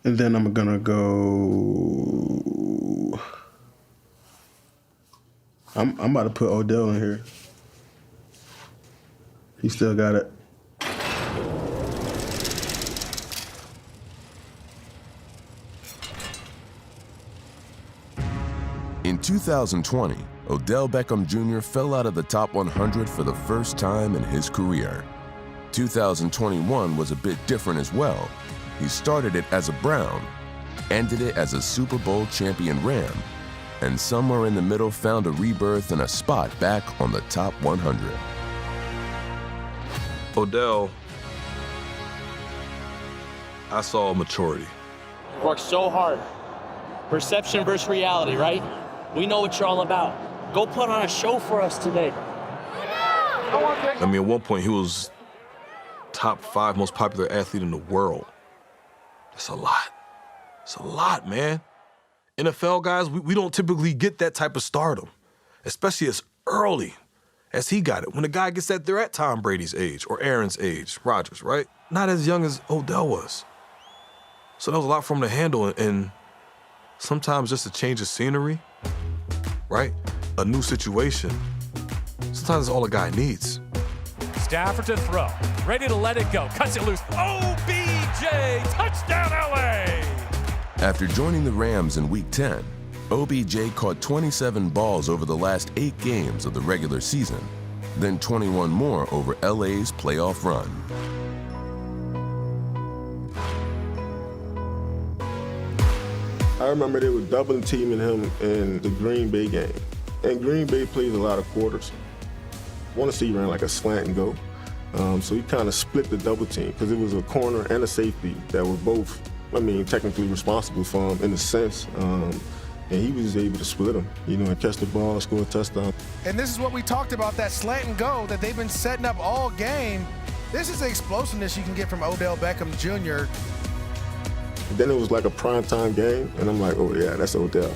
And then I'm going to go... I'm about to put Odell in here. He still got it. In 2020, Odell Beckham Jr. fell out of the top 100 for the first time in his career. 2021 was a bit different as well. He started it as a Brown, ended it as a Super Bowl champion Ram, and somewhere in the middle found a rebirth and a spot back on the top 100. Odell, I saw maturity. Worked so hard. Perception versus reality, right? We know what you're all about. Go put on a show for us today. I mean, at one point, he was top 5 most popular athlete in the world. That's a lot. It's a lot, man. NFL guys, we don't typically get that type of stardom, especially as early as he got it. When a guy gets that, they're at Tom Brady's age or Aaron's age, Rodgers, right? Not as young as Odell was. So that was a lot for him to handle, and sometimes just a change of scenery, right? A new situation. Sometimes that's all a guy needs. Stafford to throw, ready to let it go, cuts it loose. OBJ, touchdown LA! After joining the Rams in Week 10, OBJ caught 27 balls over the last 8 games of the regular season, then 21 more over LA's playoff run. I remember they were doubling teaming him in the Green Bay game. And Green Bay plays a lot of quarters. I want to see he ran like a slant and go. So he kind of split the double team because it was a corner and a safety that were both, technically responsible for him in a sense. And he was able to split them, and catch the ball, score a touchdown. And this is what we talked about, that slant and go that they've been setting up all game. This is the explosiveness you can get from Odell Beckham Jr. Then it was like a primetime game, and I'm like, oh yeah, that's Odell,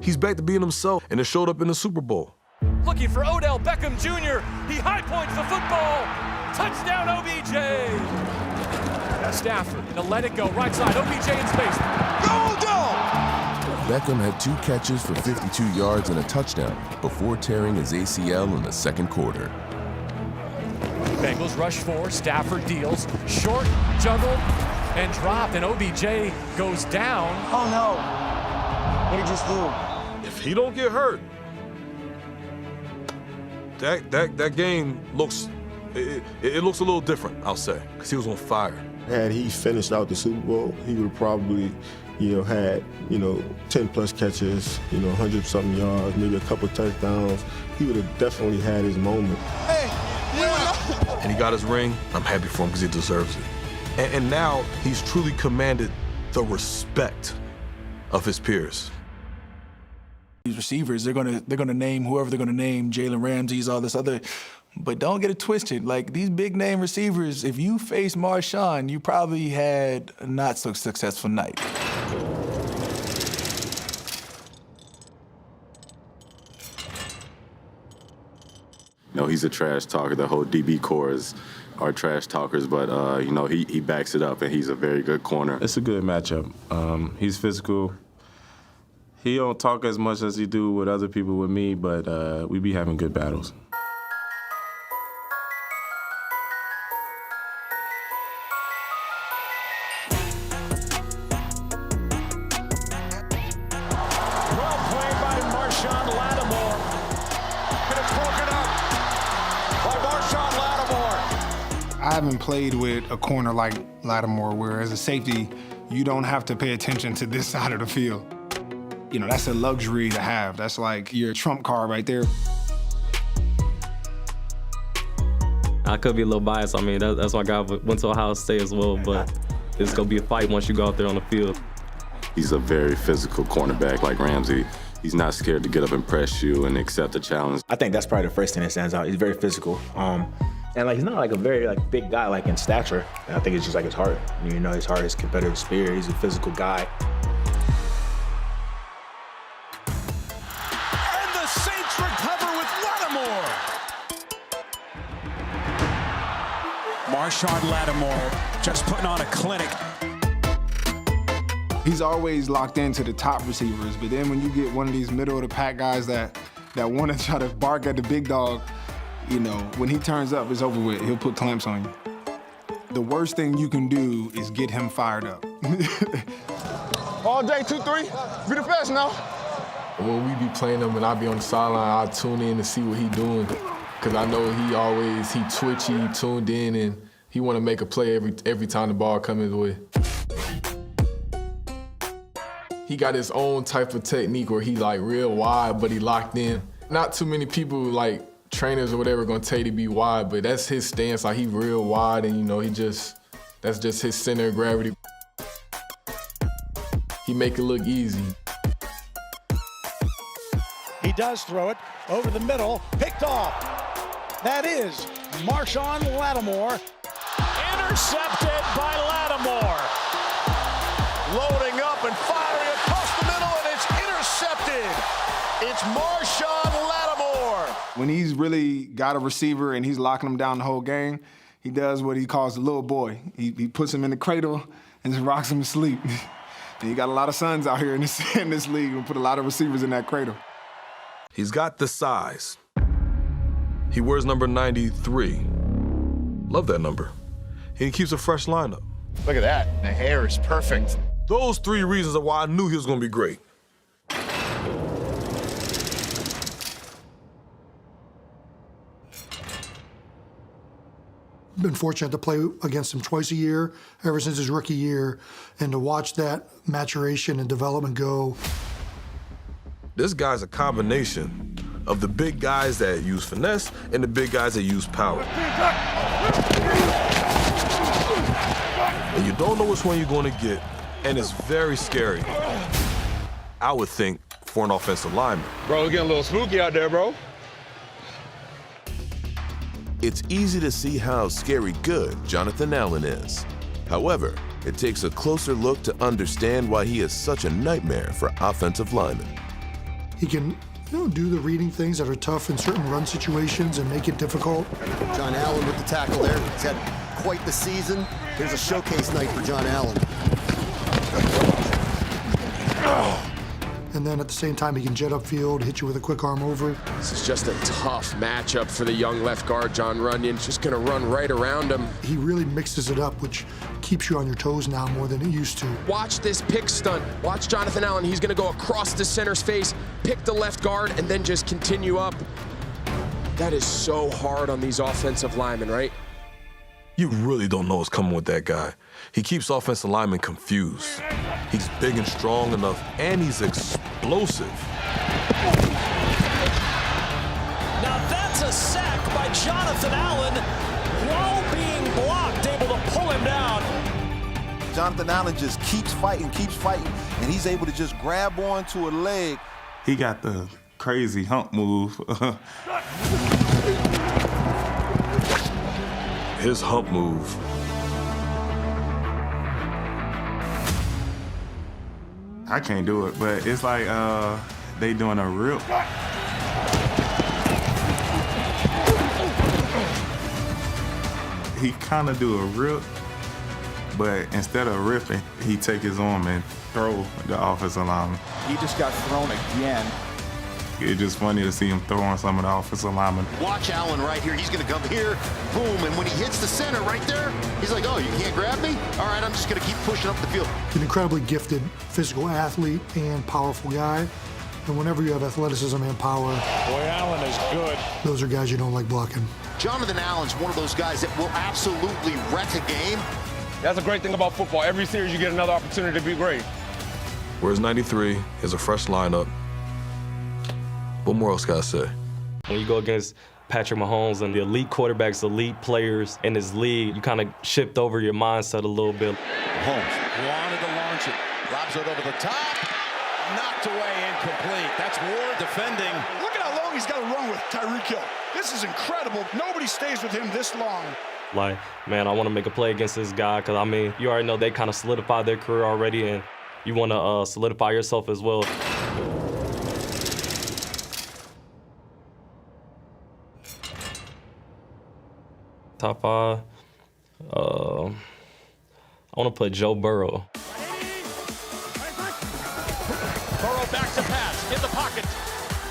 He's back to being himself, and it showed up in the Super Bowl. Looking for Odell Beckham Jr. He high points the football. Touchdown OBJ. Now Stafford to let it go. Right side, OBJ in space. Go, Beckham had 2 catches for 52 yards and a touchdown before tearing his ACL in the second quarter. Bengals rush 4, Stafford deals. Short, juggled, and dropped, and OBJ goes down. Oh no. What did you just do? If he don't get hurt, that game looks it looks a little different, I'll say, because he was on fire. Had he finished out the Super Bowl, he would have probably, had, 10-plus catches, 100-something yards, maybe a couple touchdowns. He would have definitely had his moment. And he got his ring. I'm happy for him because he deserves it. And now he's truly commanded the respect of his peers. These receivers, they're gonna name whoever they're gonna name, Jalen Ramsey's, all this other, but don't get it twisted. Like these big name receivers, if you face Rashawn, you probably had a not so successful night. He's a trash talker. The whole DB cores are trash talkers, but he backs it up, and he's a very good corner. It's a good matchup. He's physical. He don't talk as much as he do with other people with me, but we be having good battles. Well played by Marshawn Lattimore. And it's broken up by Marshawn Lattimore. I haven't played with a corner like Lattimore, where as a safety, you don't have to pay attention to this side of the field. That's a luxury to have. That's like your trump card right there. I could be a little biased. That's why I went to Ohio State as well, but it's going to be a fight once you go out there on the field. He's a very physical cornerback like Ramsey. He's not scared to get up and press you and accept the challenge. I think that's probably the first thing that stands out. He's very physical. And he's not like a very big guy like in stature. And I think it's just like his heart. His heart, his competitive spirit. He's a physical guy. Saints recover with Lattimore. Marshawn Lattimore just putting on a clinic. He's always locked into the top receivers, but then when you get one of these middle-of-the-pack guys that want to try to bark at the big dog, you know, when he turns up, it's over with. He'll put clamps on you. The worst thing you can do is get him fired up. All day, 2-3. Be the best now. When we be playing him and I be on the sideline, I tune in to see what he doing. Cause I know he twitchy, he tuned in, and he want to make a play every time the ball comes his way. He got his own type of technique where he like real wide, but he locked in. Not too many people like trainers or whatever gonna tell you to be wide, but that's his stance. Like he real wide, and you know that's just his center of gravity. He make it look easy. He does throw it over the middle, picked off. That is Rashawn Lattimore. Intercepted by Lattimore. Loading up and firing across the middle, and it's intercepted. It's Rashawn Lattimore. When he's really got a receiver and he's locking him down the whole game, he does what he calls the little boy. He puts him in the cradle and just rocks him to sleep. And you got a lot of sons out here in this league who put a lot of receivers in that cradle. He's got the size. He wears number 93. Love that number. He keeps a fresh lineup. Look at that. The hair is perfect. Those 3 reasons are why I knew he was going to be great. Been fortunate to play against him twice a year, ever since his rookie year, and to watch that maturation and development go. This guy's a combination of the big guys that use finesse and the big guys that use power. And you don't know which one you're going to get, and it's very scary. I would think for an offensive lineman. Bro, it's getting a little spooky out there, bro. It's easy to see how scary good Jonathan Allen is. However, it takes a closer look to understand why he is such a nightmare for offensive linemen. He can, do the reading things that are tough in certain run situations and make it difficult. John Allen with the tackle there. He's had quite the season. Here's a showcase night for John Allen. And then at the same time, he can jet upfield, hit you with a quick arm over. This is just a tough matchup for the young left guard, John Runyon. Just gonna run right around him. He really mixes it up, which keeps you on your toes now more than it used to. Watch this pick stunt. Watch Jonathan Allen. He's gonna go across the center's face, pick the left guard, and then just continue up. That is so hard on these offensive linemen, right? You really don't know what's coming with that guy. He keeps offensive linemen confused. He's big and strong enough, and he's explosive. Now that's a sack by Jonathan Allen while being blocked, able to pull him down. Jonathan Allen just keeps fighting, and he's able to just grab onto a leg. He got the crazy hump move. His hump move. I can't do it, but it's like they doing a rip. He kind of do a rip, but instead of ripping, he take his arm and throw the offensive lineman. He just got thrown again. It's just funny to see him throwing some of the offensive linemen. Watch Allen right here. He's going to come here, boom, and when he hits the center right there, he's like, oh, you can't grab me? All right, I'm just going to keep pushing up the field. An incredibly gifted physical athlete and powerful guy. And whenever you have athleticism and power, Boy, Allen is good. Those are guys you don't like blocking. Jonathan Allen's one of those guys that will absolutely wreck a game. That's a great thing about football. Every series you get another opportunity to be great. Whereas 93 is a fresh lineup. What more else gotta say? When you go against Patrick Mahomes and the elite quarterbacks, elite players in this league, you kind of shift over your mindset a little bit. Mahomes wanted to launch it. Lobs it over the top. Knocked away, incomplete. That's Ward defending. Look at how long he's got to run with Tyreek Hill. This is incredible. Nobody stays with him this long. Like, man, I want to make a play against this guy because, I mean, you already know they kind of solidified their career already, and you want to solidify yourself as well. Top 5. I want to put Joe Burrow. Burrow back to pass, in the pocket,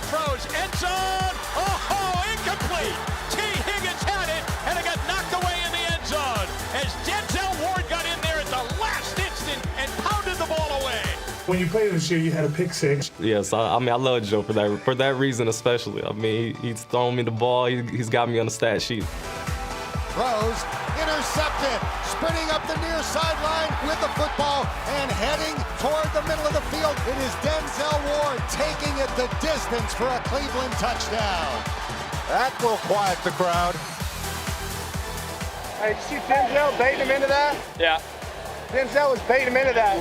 throws, end zone, oh, incomplete! T. Higgins had it, and it got knocked away in the end zone as Denzel Ward got in there at the last instant and pounded the ball away. When you played this year, you had a pick six. Yes, I mean, I love Joe for that reason especially. I mean, he's thrown me the ball. He's got me on the stat sheet. Throws, intercepted, sprinting up the near sideline with the football and heading toward the middle of the field. It is Denzel Ward taking it the distance for a Cleveland touchdown. That will quiet the crowd. Hey, see Denzel baiting him into that? Yeah. Denzel was baiting him into that.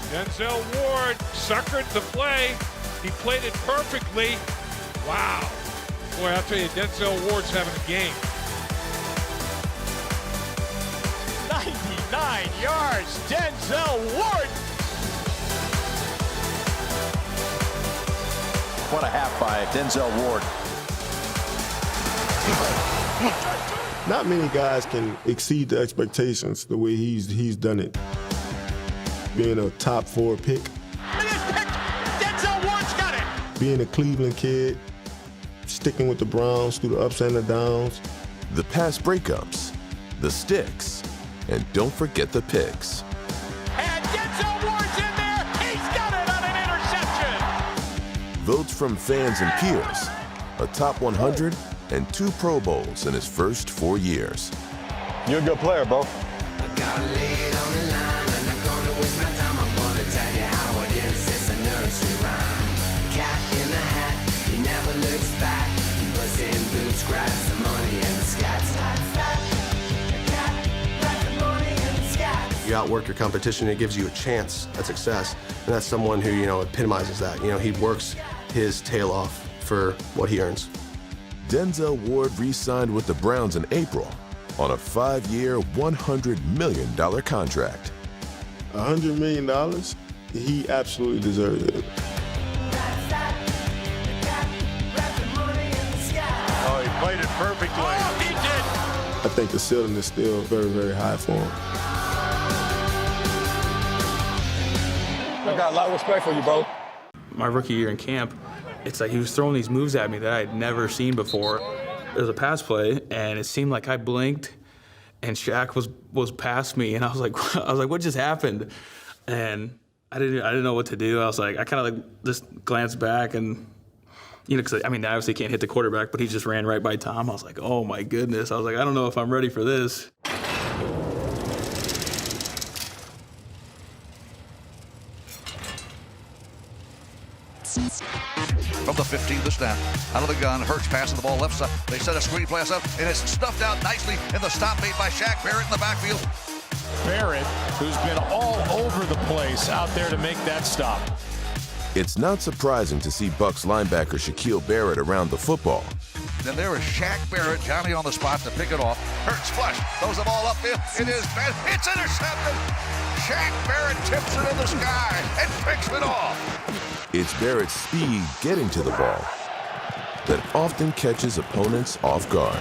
Denzel Ward suckered the play. He played it perfectly. Wow. Boy, I'll tell you, Denzel Ward's having a game. 99 yards, Denzel Ward. What a half by Denzel Ward. Not many guys can exceed the expectations the way he's done it. Being a top 4 pick. Denzel Ward's got it. Being a Cleveland kid, sticking with the Browns through the ups and the downs. The pass breakups, the sticks, and don't forget the picks. And Denzel Ward's in there. He's got it on an interception. Votes from fans and peers, a top 100, and 2 Pro Bowls in his first 4 years. You're a good player, bro. You outwork your competition, it gives you a chance at success. And that's someone who, epitomizes that. He works his tail off for what he earns. Denzel Ward re-signed with the Browns in April on a 5-year, $100 million contract. $100 million? He absolutely deserved it. Oh, he played it perfectly. Oh, he did. I think the ceiling is still very, very high for him. I got a lot of respect for you, bro. My rookie year in camp, it's like he was throwing these moves at me that I had never seen before. There was a pass play, and it seemed like I blinked, and Shaq was past me, and I was like, what just happened? And I didn't know what to do. I kind of just glanced back, and because obviously can't hit the quarterback, but he just ran right by Tom. I was like, oh my goodness. I was like, I don't know if I'm ready for this. From the 15, the snap. Out of the gun, Hurts passing the ball left side. They set a screen pass up, and it's stuffed out nicely in the stop made by Shaq Barrett in the backfield. Barrett, who's been all over the place out there to make that stop. It's not surprising to see Bucs linebacker Shaquille Barrett around the football. Then there is Shaq Barrett, Johnny on the spot to pick it off. Hurts flush, throws the ball upfield. It is bad. It's intercepted. Shaq Barrett tips it in the sky and picks it off. It's Barrett's speed getting to the ball that often catches opponents off guard.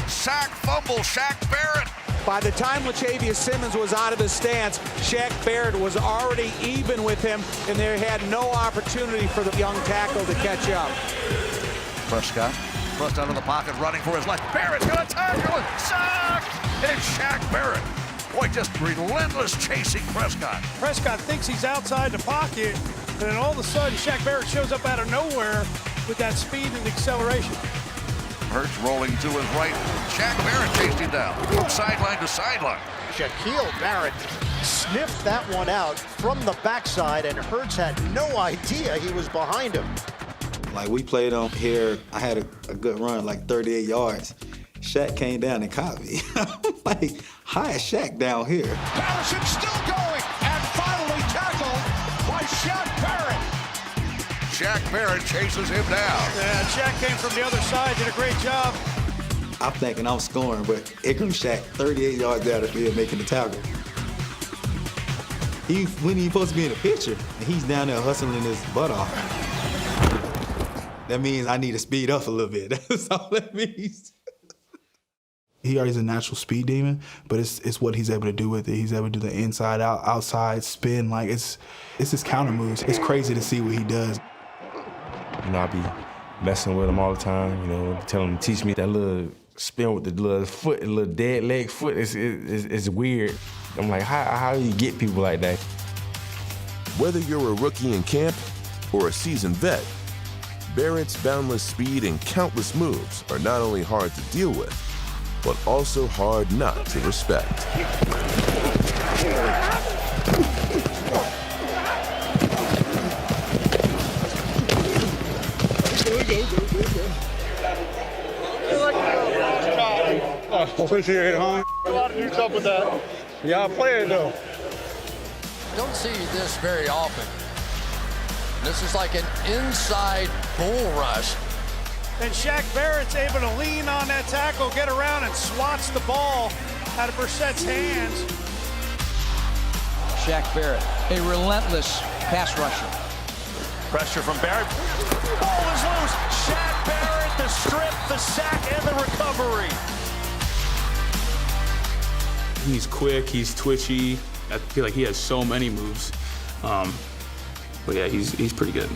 Sack fumble, Shaq Barrett. By the time Latavius Simmons was out of his stance, Shaq Barrett was already even with him, and they had no opportunity for the young tackle to catch up. Prescott, thrust out of the pocket, running for his life. Barrett's gonna tackle it. Sack! And it's Shaq Barrett. Boy, just relentless chasing Prescott. Prescott thinks he's outside the pocket, and then all of a sudden, Shaq Barrett shows up out of nowhere with that speed and acceleration. Hurts rolling to his right. Shaq Barrett chased him down from sideline to sideline. Shaquille Barrett sniffed that one out from the backside, and Hurts had no idea he was behind him. Like, we played on here, I had a good run, like 38 yards. Shaq came down and caught me. Like, how is Shaq down here? Patterson still going, and finally tackled by Shaq Barrett. Shaq Barrett chases him down. Yeah, Shaq came from the other side, did a great job. I'm thinking I'm scoring, but here comes Shaq 38 yards down the field making the tackle. When he's supposed to be in the picture, and he's down there hustling his butt off. That means I need to speed up a little bit. That's all that means. He already is a natural speed demon, but it's what he's able to do with it. He's able to do the inside out, outside spin. Like it's his counter moves. It's crazy to see what he does. You know, I be messing with him all the time. You know, telling him to teach me that little spin with the little foot, the little dead leg foot. It's weird. I'm like, how do you get people like that? Whether you're a rookie in camp or a seasoned vet, Barrett's boundless speed and countless moves are not only hard to deal with, but also hard not to respect. Appreciate it, huh? A lot to do stuff with that. Yeah, I play it though. Don't see this very often. This is like an inside bull rush. And Shaq Barrett's able to lean on that tackle, get around, and swats the ball out of Brissett's hands. Shaq Barrett, a relentless pass rusher. Pressure from Barrett. Ball is loose. Shaq Barrett, the strip, the sack, and the recovery. He's quick, he's twitchy. I feel like he has so many moves. But yeah, he's pretty good.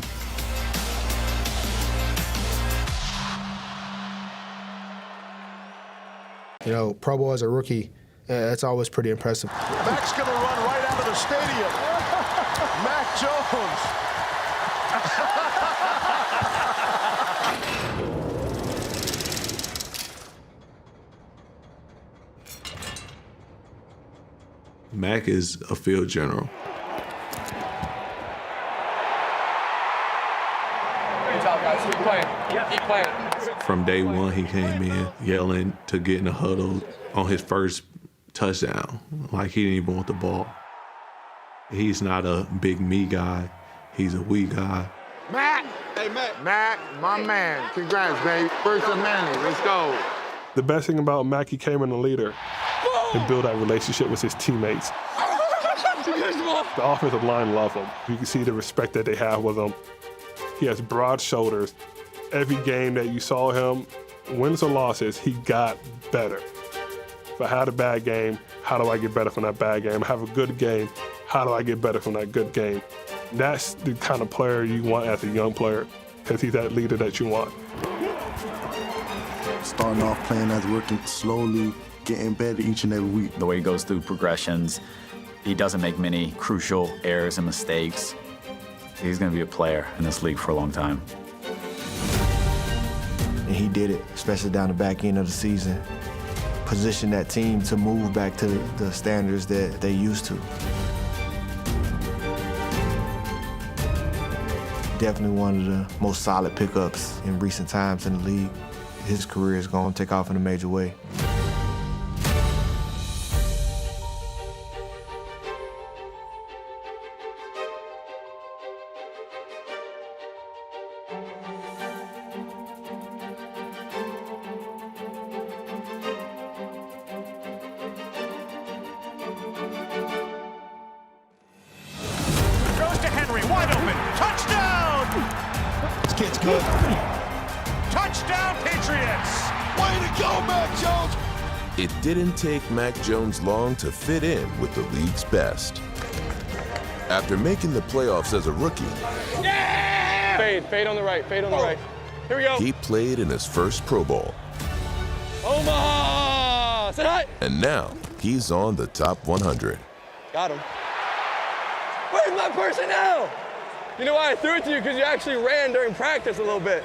You know, Pro Bowl as a rookie, that's always pretty impressive. Mac's going to run right out of the stadium. Mac Jones. Mac is a field general. Great job, guys. Keep playing. Keep playing. From day one, he came in yelling to get in the huddle on his first touchdown. Like he didn't even want the ball. He's not a big me guy. He's a we guy. Mac. Hey, Mac. Mac, my man. Congrats, baby. First of many. Let's go. The best thing about Mac, he came in a leader and build that relationship with his teammates. The offensive line love him. You can see the respect that they have with him. He has broad shoulders. Every game that you saw him, wins or losses, he got better. If I had a bad game, how do I get better from that bad game? I have a good game, how do I get better from that good game? That's the kind of player you want as a young player, because he's that leader that you want. Starting off playing as a rookie, slowly getting better each and every week. The way he goes through progressions, he doesn't make many crucial errors and mistakes. He's going to be a player in this league for a long time. And he did it, especially down the back end of the season. Position that team to move back to the standards that they used to. Definitely one of the most solid pickups in recent times in the league. His career is going to take off in a major way. Goes to Henry, wide open. Touchdown! This kid's good. Touchdown, Patriots! Way to go, Mac Jones! It didn't take Mac Jones long to fit in with the league's best. After making the playoffs as a rookie, Yeah! Fade on the right, fade on the right. Here we go. he played in his first Pro Bowl. Omaha! Say hi! And now, he's on the top 100. Got him. Where's my personnel? You know why I threw it to you? Because you actually ran during practice a little bit.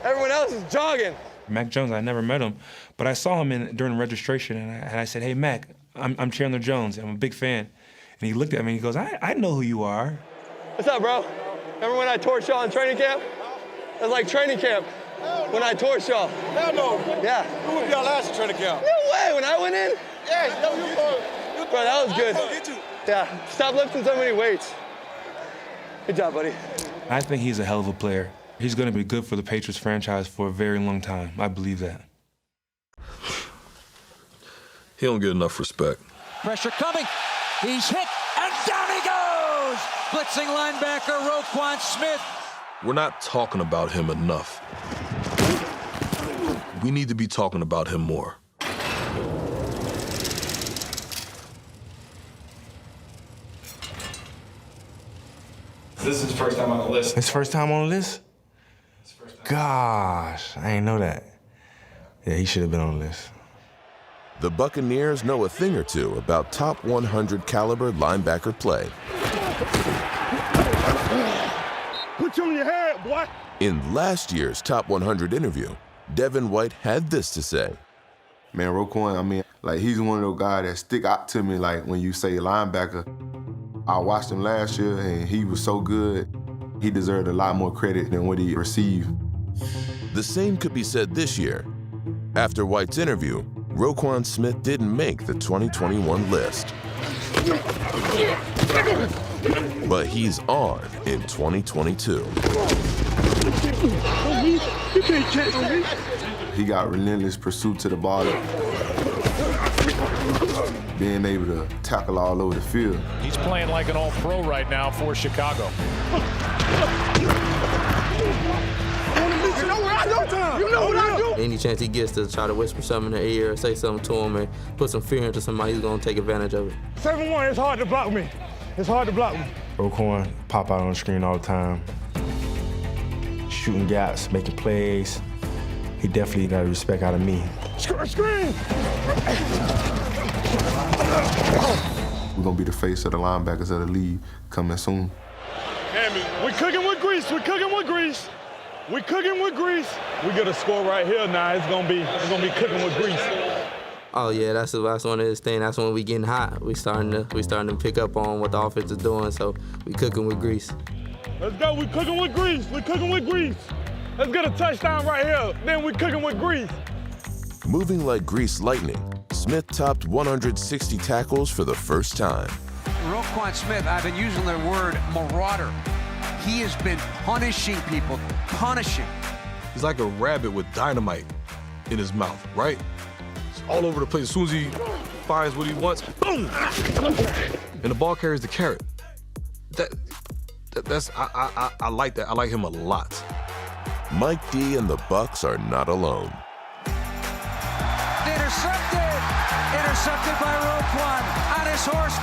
Everyone else is jogging. Mac Jones, I never met him, but I saw him during registration, and I said, hey, Mac, I'm Chandler Jones. I'm a big fan. And he looked at me and he goes, I know who you are. What's up, bro? Remember when I torched y'all in training camp? It was like training camp when I torched y'all. Hell no. Yeah. Who was y'all last training camp? No way, when I went in? Yes, no, you Bro, that was good. I'll get you. Yeah, stop lifting so many weights. Good job, buddy. I think he's a hell of a player. He's going to be good for the Patriots franchise for a very long time. I believe that. He don't get enough respect. Pressure coming. He's hit, and down he goes! Blitzing linebacker Roquan Smith We're not talking about him enough. We need to be talking about him more. This is his first time on the list. His first time on the list? Gosh, I ain't know that. Yeah, he should have been on the list. The Buccaneers know a thing or two about top 100 caliber linebacker play. Put you on your head, boy. In last year's top 100 interview, Devin White had this to say. Man, Roquan, I mean, like, he's one of those guys that stick out to me, like, when you say linebacker. I watched him last year, and he was so good. He deserved a lot more credit than what he received. The same could be said this year. After White's interview, Roquan Smith didn't make the 2021 list. But he's on in 2022. He got relentless pursuit to the ball, being able to tackle all over the field. He's playing like an all-pro right now for Chicago. You know what I do? You know what I do? Any chance he gets to try to whisper something in their ear, say something to him, and put some fear into somebody, he's gonna take advantage of it. 7-1, it's hard to block me. It's hard to block me. Roquan pop out on the screen all the time. Shooting gaps, making plays. He definitely got respect out of me. Screen! We're gonna be the face of the linebackers of the league coming soon. Man, we cooking with grease. We cooking with grease. We cooking with grease. We get a score right here now. It's gonna be cooking with grease. Oh yeah, that's one of his things. That's when we getting hot. We starting to pick up on what the offense is doing. So we cooking with grease. Let's go. We cooking with grease. We cooking with grease. Let's get a touchdown right here. Then we cooking with grease. Moving like grease lightning, Smith topped 160 tackles for the first time. Roquan Smith, I've been using the word marauder. He has been punishing people, punishing. He's like a rabbit with dynamite in his mouth, right? It's all over the place. As soon as he finds what he wants, boom! And the ball carries the carrot. I like that. I like him a lot. Mike D and the Bucs are not alone. Intercepted by Roquan on his horse.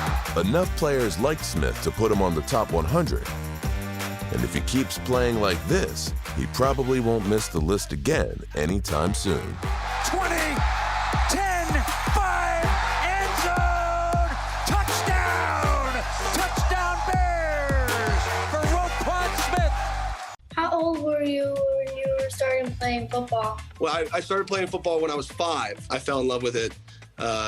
Enough players like Smith to put him on the top 100. And if he keeps playing like this, he probably won't miss the list again anytime soon. 20, 10, 5, end zone, touchdown! Touchdown Bears for Roquan Smith. How old were you when you were starting playing football? Well, I started playing football when I was 5. I fell in love with it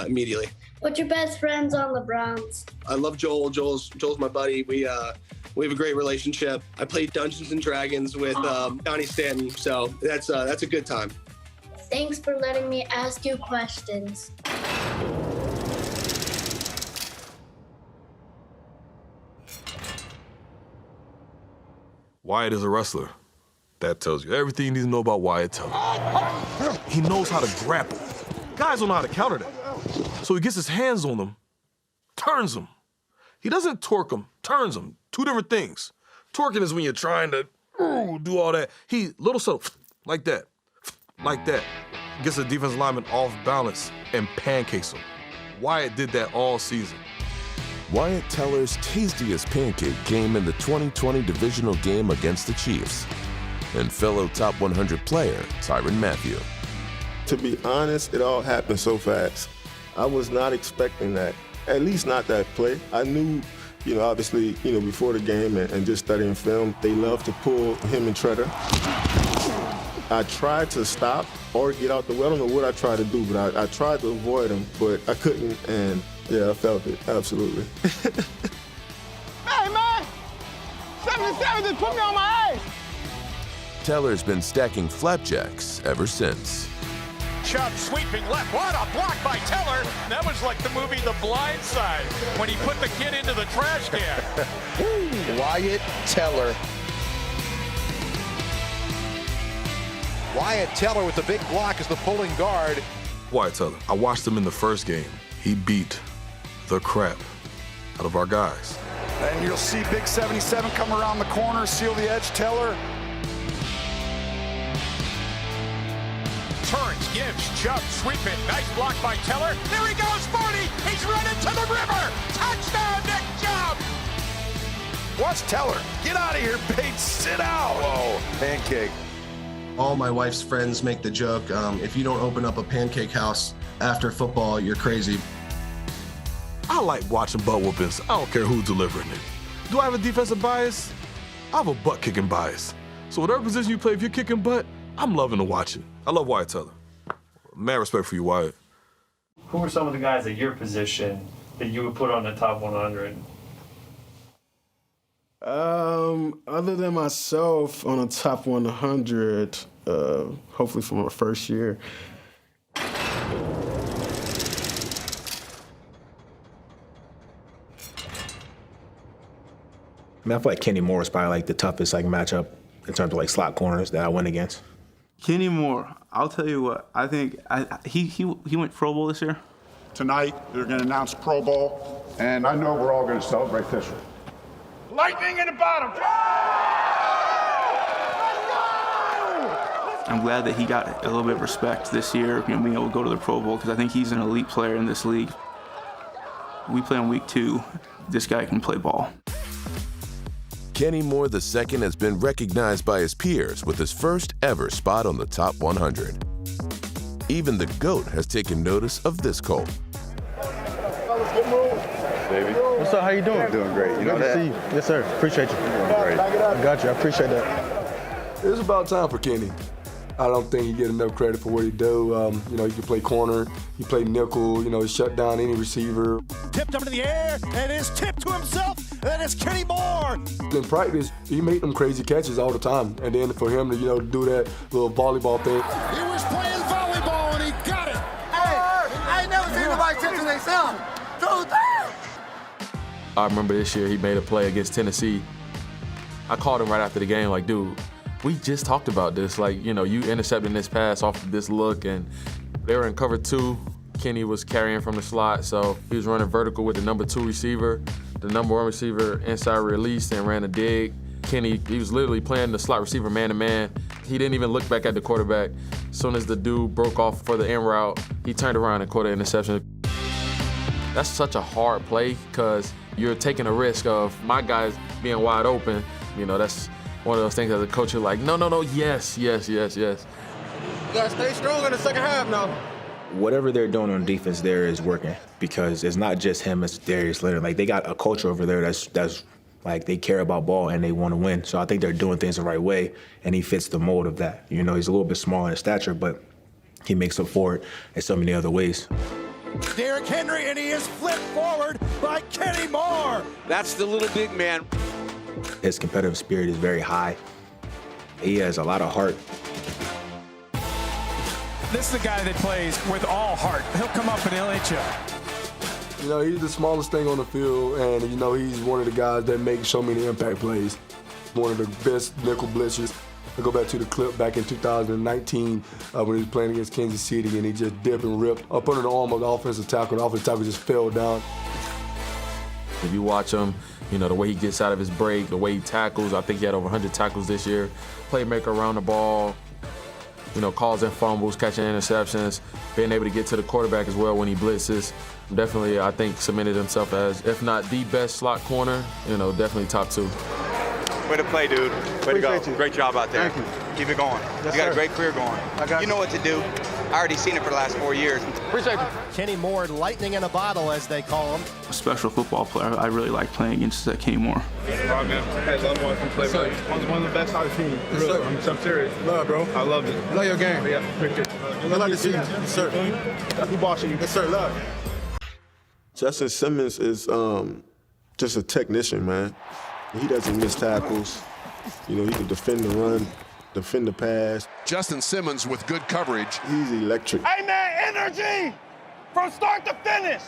immediately. What's your best friends on the Browns? I love Joel. Joel's my buddy. We have a great relationship. I played Dungeons and Dragons with Johnny Stanton, so that's a good time. Thanks for letting me ask you questions. Wyatt is a wrestler. That tells you everything you need to know about Wyatt Teller. He knows how to grapple. Guys don't know how to counter that. So he gets his hands on them, turns them. He doesn't torque them, turns them. Two different things. Torquing is when you're trying to do all that. He, little subtle, like that, like that. Gets the defensive lineman off balance and pancakes him. Wyatt did that all season. Wyatt Teller's tastiest pancake came in the 2020 divisional game against the Chiefs and fellow top 100 player Tyrann Mathieu. To be honest, it all happened so fast. I was not expecting that, at least not that play. I knew, obviously, before the game and just studying film, they love to pull him and Treader. I tried to stop or get out the way. I don't know what I tried to do, but I tried to avoid him, but I couldn't, and yeah, I felt it, absolutely. Hey, man! 77 just put me on my ass! Teller's been stacking flapjacks ever since. Chubb sweeping left. What a block by Teller. That was like the movie The Blind Side when he put the kid into the trash can. Wyatt Teller. Wyatt Teller with the big block as the pulling guard. Wyatt Teller. I watched him in the first game. He beat the crap out of our guys. And you'll see Big 77 come around the corner, seal the edge, Teller. Turns, gives, jumps, sweep it. Nice block by Teller. There he goes, 40. He's running to the river. Touchdown, Nick Chubb. Watch Teller. Get out of here, Bates. Sit out. Whoa, pancake. All my wife's friends make the joke, if you don't open up a pancake house after football, you're crazy. I like watching butt whoopings. I don't care who's delivering it. Do I have a defensive bias? I have a butt kicking bias. So whatever position you play, if you're kicking butt, I'm loving to watch it. I love Wyatt Teller. Mad respect for you, Wyatt. Who are some of the guys at your position that you would put on the top 100? Other than myself, on the top 100, hopefully for my first year. I feel like Kenny Moore is probably like the toughest matchup in terms of slot corners that I went against. Kenny Moore, I'll tell you what, I think he went Pro Bowl this year. Tonight, they're going to announce Pro Bowl, and I know we're all going to celebrate this one. Lightning in the bottom. I'm glad that he got a little bit of respect this year, being able to go to the Pro Bowl, because I think he's an elite player in this league. We play on week 2. This guy can play ball. Kenny Moore II has been recognized by his peers with his first ever spot on the top 100. Even the GOAT has taken notice of this Colt. Baby. What's up? How you doing? I'm doing great. You know Good that? to see you. Yes, sir. Appreciate you. You're doing great. I got you. I appreciate that. It's about time for Kenny. I don't think he get enough credit for what he do. He can play corner, he play nickel, he shut down any receiver. Tipped up into the air, and is tipped to himself, and it's Kenny Moore. In practice, he made them crazy catches all the time. And then for him to, do that little volleyball thing. He was playing volleyball, and he got it. Hey, I ain't never seen nobody tip to themselves. I remember this year he made a play against Tennessee. I called him right after the game, dude, we just talked about this. You intercepting this pass off of this look, and they were in cover 2. Kenny was carrying from the slot, so he was running vertical with the number 2 receiver. The number 1 receiver inside released and ran a dig. Kenny, he was literally playing the slot receiver man-to-man. He didn't even look back at the quarterback. As soon as the dude broke off for the in route, he turned around and caught an interception. That's such a hard play because you're taking a risk of my guys being wide open. That's one of those things as a coach, you're like, no, yes. You gotta stay strong in the second half now. Whatever they're doing on defense there is working because it's not just him, it's Darius Slater. They got a culture over there that's they care about ball and they want to win. So I think they're doing things the right way, and he fits the mold of that. He's a little bit smaller in stature, but he makes up for it in so many other ways. Derrick Henry, and he is flipped forward by Kenny Moore. That's the little big man. His competitive spirit is very high. He has a lot of heart. This is a guy that plays with all heart. He'll come up and he'll hit you. He's the smallest thing on the field, and, he's one of the guys that makes so many impact plays. One of the best nickel blitzers. I go back to the clip back in 2019 when he was playing against Kansas City, and he just dipped and ripped up under the arm of the offensive tackle. The offensive tackle just fell down. If you watch him, the way he gets out of his break, the way he tackles, I think he had over 100 tackles this year. Playmaker around the ball, causing fumbles, catching interceptions, being able to get to the quarterback as well when he blitzes. Definitely, I think, cemented himself as, if not the best slot corner, definitely top 2. Way to play, dude. Way to go. You. Great job out there. Thank you. Keep it going. Yes, you got sir. a great career going. I got you know what to do. I already seen it for the last 4 years. Appreciate you. Kenny Moore, lightning in a bottle, as they call him. A special football player. I really like playing against Kenny Moore. Love watching play. One of the best I've seen. Really. I'm serious. Love, bro. I loved it. Love your game. Yeah, appreciate it. I'd like to see you. Yes, sir. Who bossing you? Yes, sir. Love. Justin Simmons is just a technician, man. He doesn't miss tackles. He can defend the run, defend the pass. Justin Simmons with good coverage. He's electric. Hey, man, energy from start to finish.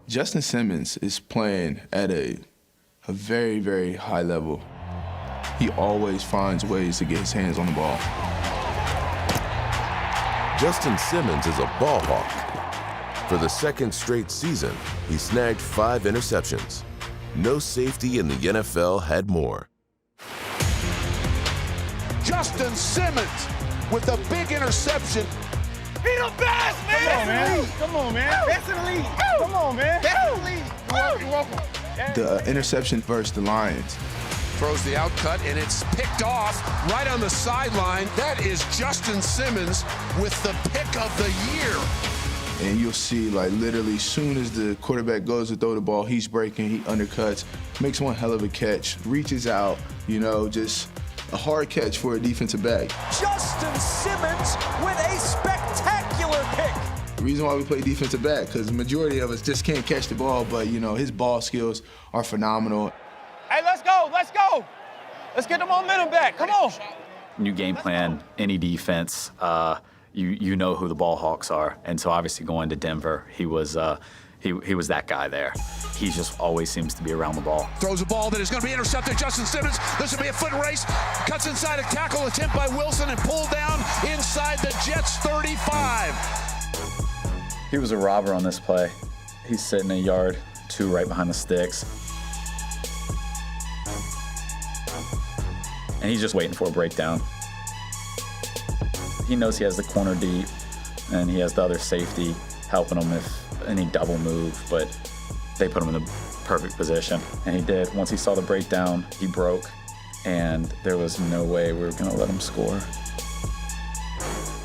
Justin Simmons is playing at a very, very high level. He always finds ways to get his hands on the ball. Justin Simmons is a ball hawk. For the second straight season, he snagged 5 interceptions. No safety in the NFL had more. Justin Simmons with a big interception. He the best, man! Come on, man. That's in the league. Come on, man. That's in the league. You're welcome. The interception versus the Lions. Throws the outcut, and it's picked off right on the sideline. That is Justin Simmons with the pick of the year. And you'll see, like, literally, soon as the quarterback goes to throw the ball, he's breaking, he undercuts, makes one hell of a catch, reaches out, you know, just a hard catch for a defensive back. Justin Simmons with a spectacular pick. The reason why we play defensive back, because the majority of us just can't catch the ball, but, you know, his ball skills are phenomenal. Hey, let's go. Let's go. Let's get the momentum back. Come on. New game plan, any defense, you know who the ball hawks are. And so obviously going to Denver, he was that guy there. He just always seems to be around the ball. Throws a ball that is going to be intercepted. Justin Simmons, this will be a foot race. Cuts inside a tackle attempt by Wilson and pulled down inside the Jets' 35. He was a robber on this play. He's sitting a yard, 2 right behind the sticks. And he's just waiting for a breakdown. He knows he has the corner deep, and he has the other safety helping him if any double move, but they put him in the perfect position. And he did. Once he saw the breakdown, he broke, and there was no way we were gonna let him score.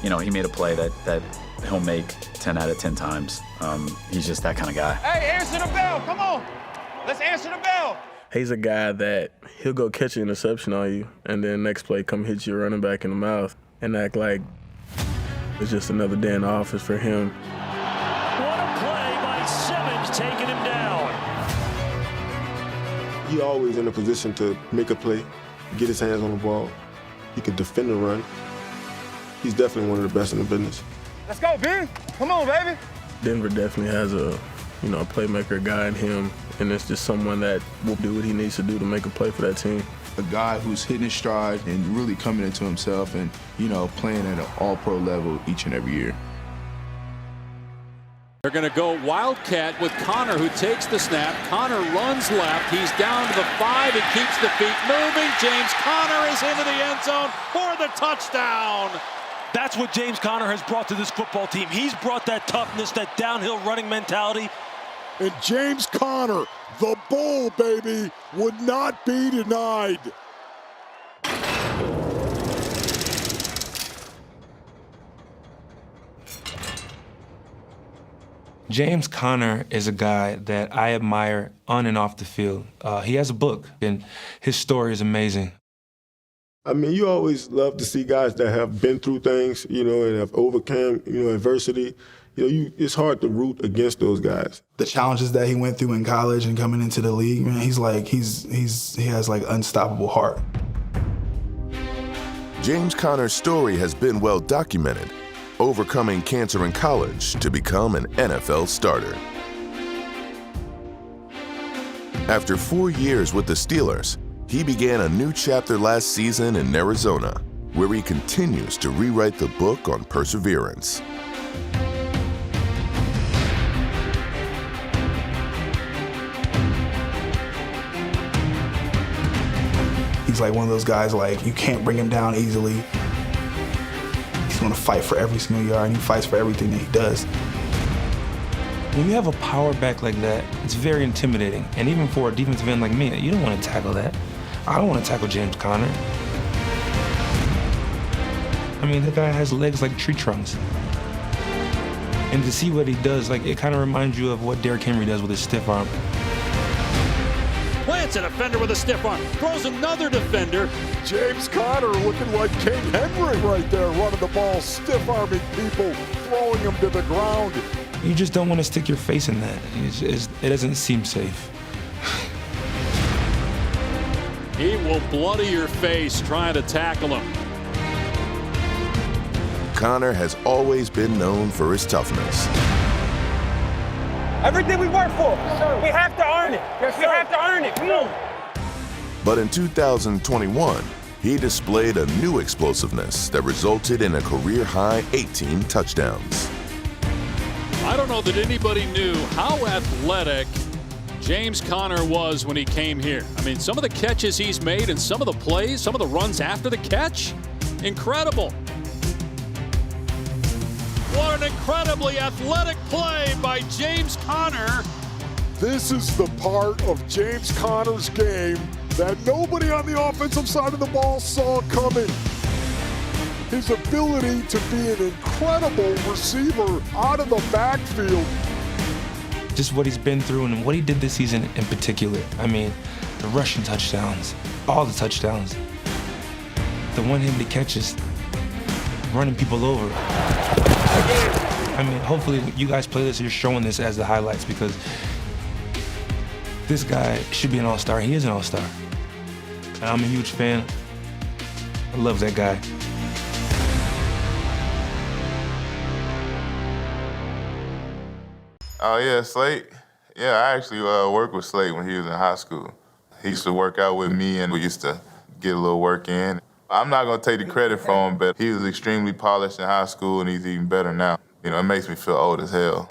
You know, he made a play that he'll make 10 out of 10 times. He's just that kind of guy. Hey, answer the bell. Come on. Let's answer the bell. He's a guy that he'll go catch an interception on you, and then next play come hit your running back in the mouth and act like it's just another day in the office for him. What a play by Simmons, taking him down. He always in a position to make a play, get his hands on the ball. He can defend the run. He's definitely one of the best in the business. Let's go, B. Come on, baby. Denver definitely has a playmaker guy in him, and it's just someone that will do what he needs to do to make a play for that team. A guy who's hitting his stride and really coming into himself and, you know, playing at an all-pro level each and every year. They're going to go Wildcat with Connor, who takes the snap. Connor runs left. He's down to the 5 and keeps the feet moving. James Conner is into the end zone for the touchdown. That's what James Conner has brought to this football team. He's brought that toughness, that downhill running mentality. And James Conner, the bull, baby, would not be denied. James Conner is a guy that I admire on and off the field. He has a book, and his story is amazing. I mean, you always love to see guys that have been through things, you know, and have overcome, you know, adversity. You know, it's hard to root against those guys. The challenges that he went through in college and coming into the league, man, he has like unstoppable heart. James Conner's story has been well documented, overcoming cancer in college to become an NFL starter. After 4 years with the Steelers, he began a new chapter last season in Arizona, where he continues to rewrite the book on perseverance. He's like one of those guys, like, you can't bring him down easily. He's gonna fight for every single yard, and he fights for everything that he does. When you have a power back like that, it's very intimidating. And even for a defensive end like me, you don't want to tackle that. I don't want to tackle James Conner. I mean, the guy has legs like tree trunks. And to see what he does, like, it kind of reminds you of what Derrick Henry does with his stiff arm. Plants a defender with a stiff arm. Throws another defender. James Conner looking like King Henry right there, running the ball, stiff-arming people, throwing them to the ground. You just don't want to stick your face in that. It doesn't seem safe. He will bloody your face trying to tackle him. Conner has always been known for his toughness. Everything we work for, we have to earn it. We have to earn it. Come on. But in 2021, he displayed a new explosiveness that resulted in a career-high 18 touchdowns. I don't know that anybody knew how athletic James Conner was when he came here. I mean, some of the catches he's made and some of the plays, some of the runs after the catch, incredible. What an incredibly athletic play by James Conner. This is the part of James Conner's game that nobody on the offensive side of the ball saw coming. His ability to be an incredible receiver out of the backfield. Just what he's been through and what he did this season in particular. I mean, the rushing touchdowns, all the touchdowns, the one-handed catches, running people over. I mean, hopefully you guys play this, you're showing this as the highlights because this guy should be an all-star. He is an all-star. And I'm a huge fan. I love that guy. Oh, yeah, Slate. Yeah, I actually worked with Slate when he was in high school. He used to work out with me, and we used to get a little work in. I'm not going to take the credit for him, but he was extremely polished in high school, and he's even better now. You know, it makes me feel old as hell.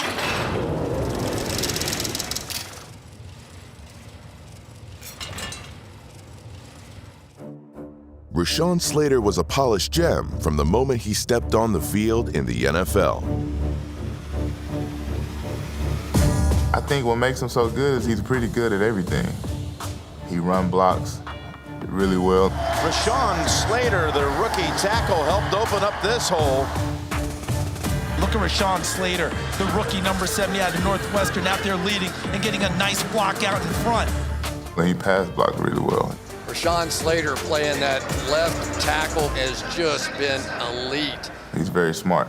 Rashawn Slater was a polished gem from the moment he stepped on the field in the NFL. I think what makes him so good is he's pretty good at everything. He run blocks really well. Rashawn Slater, the rookie tackle, helped open up this hole. Look at Rashawn Slater, the rookie number 70 out of Northwestern, out there leading and getting a nice block out in front. He pass blocked really well. Rashawn Slater playing that left tackle has just been elite. He's very smart.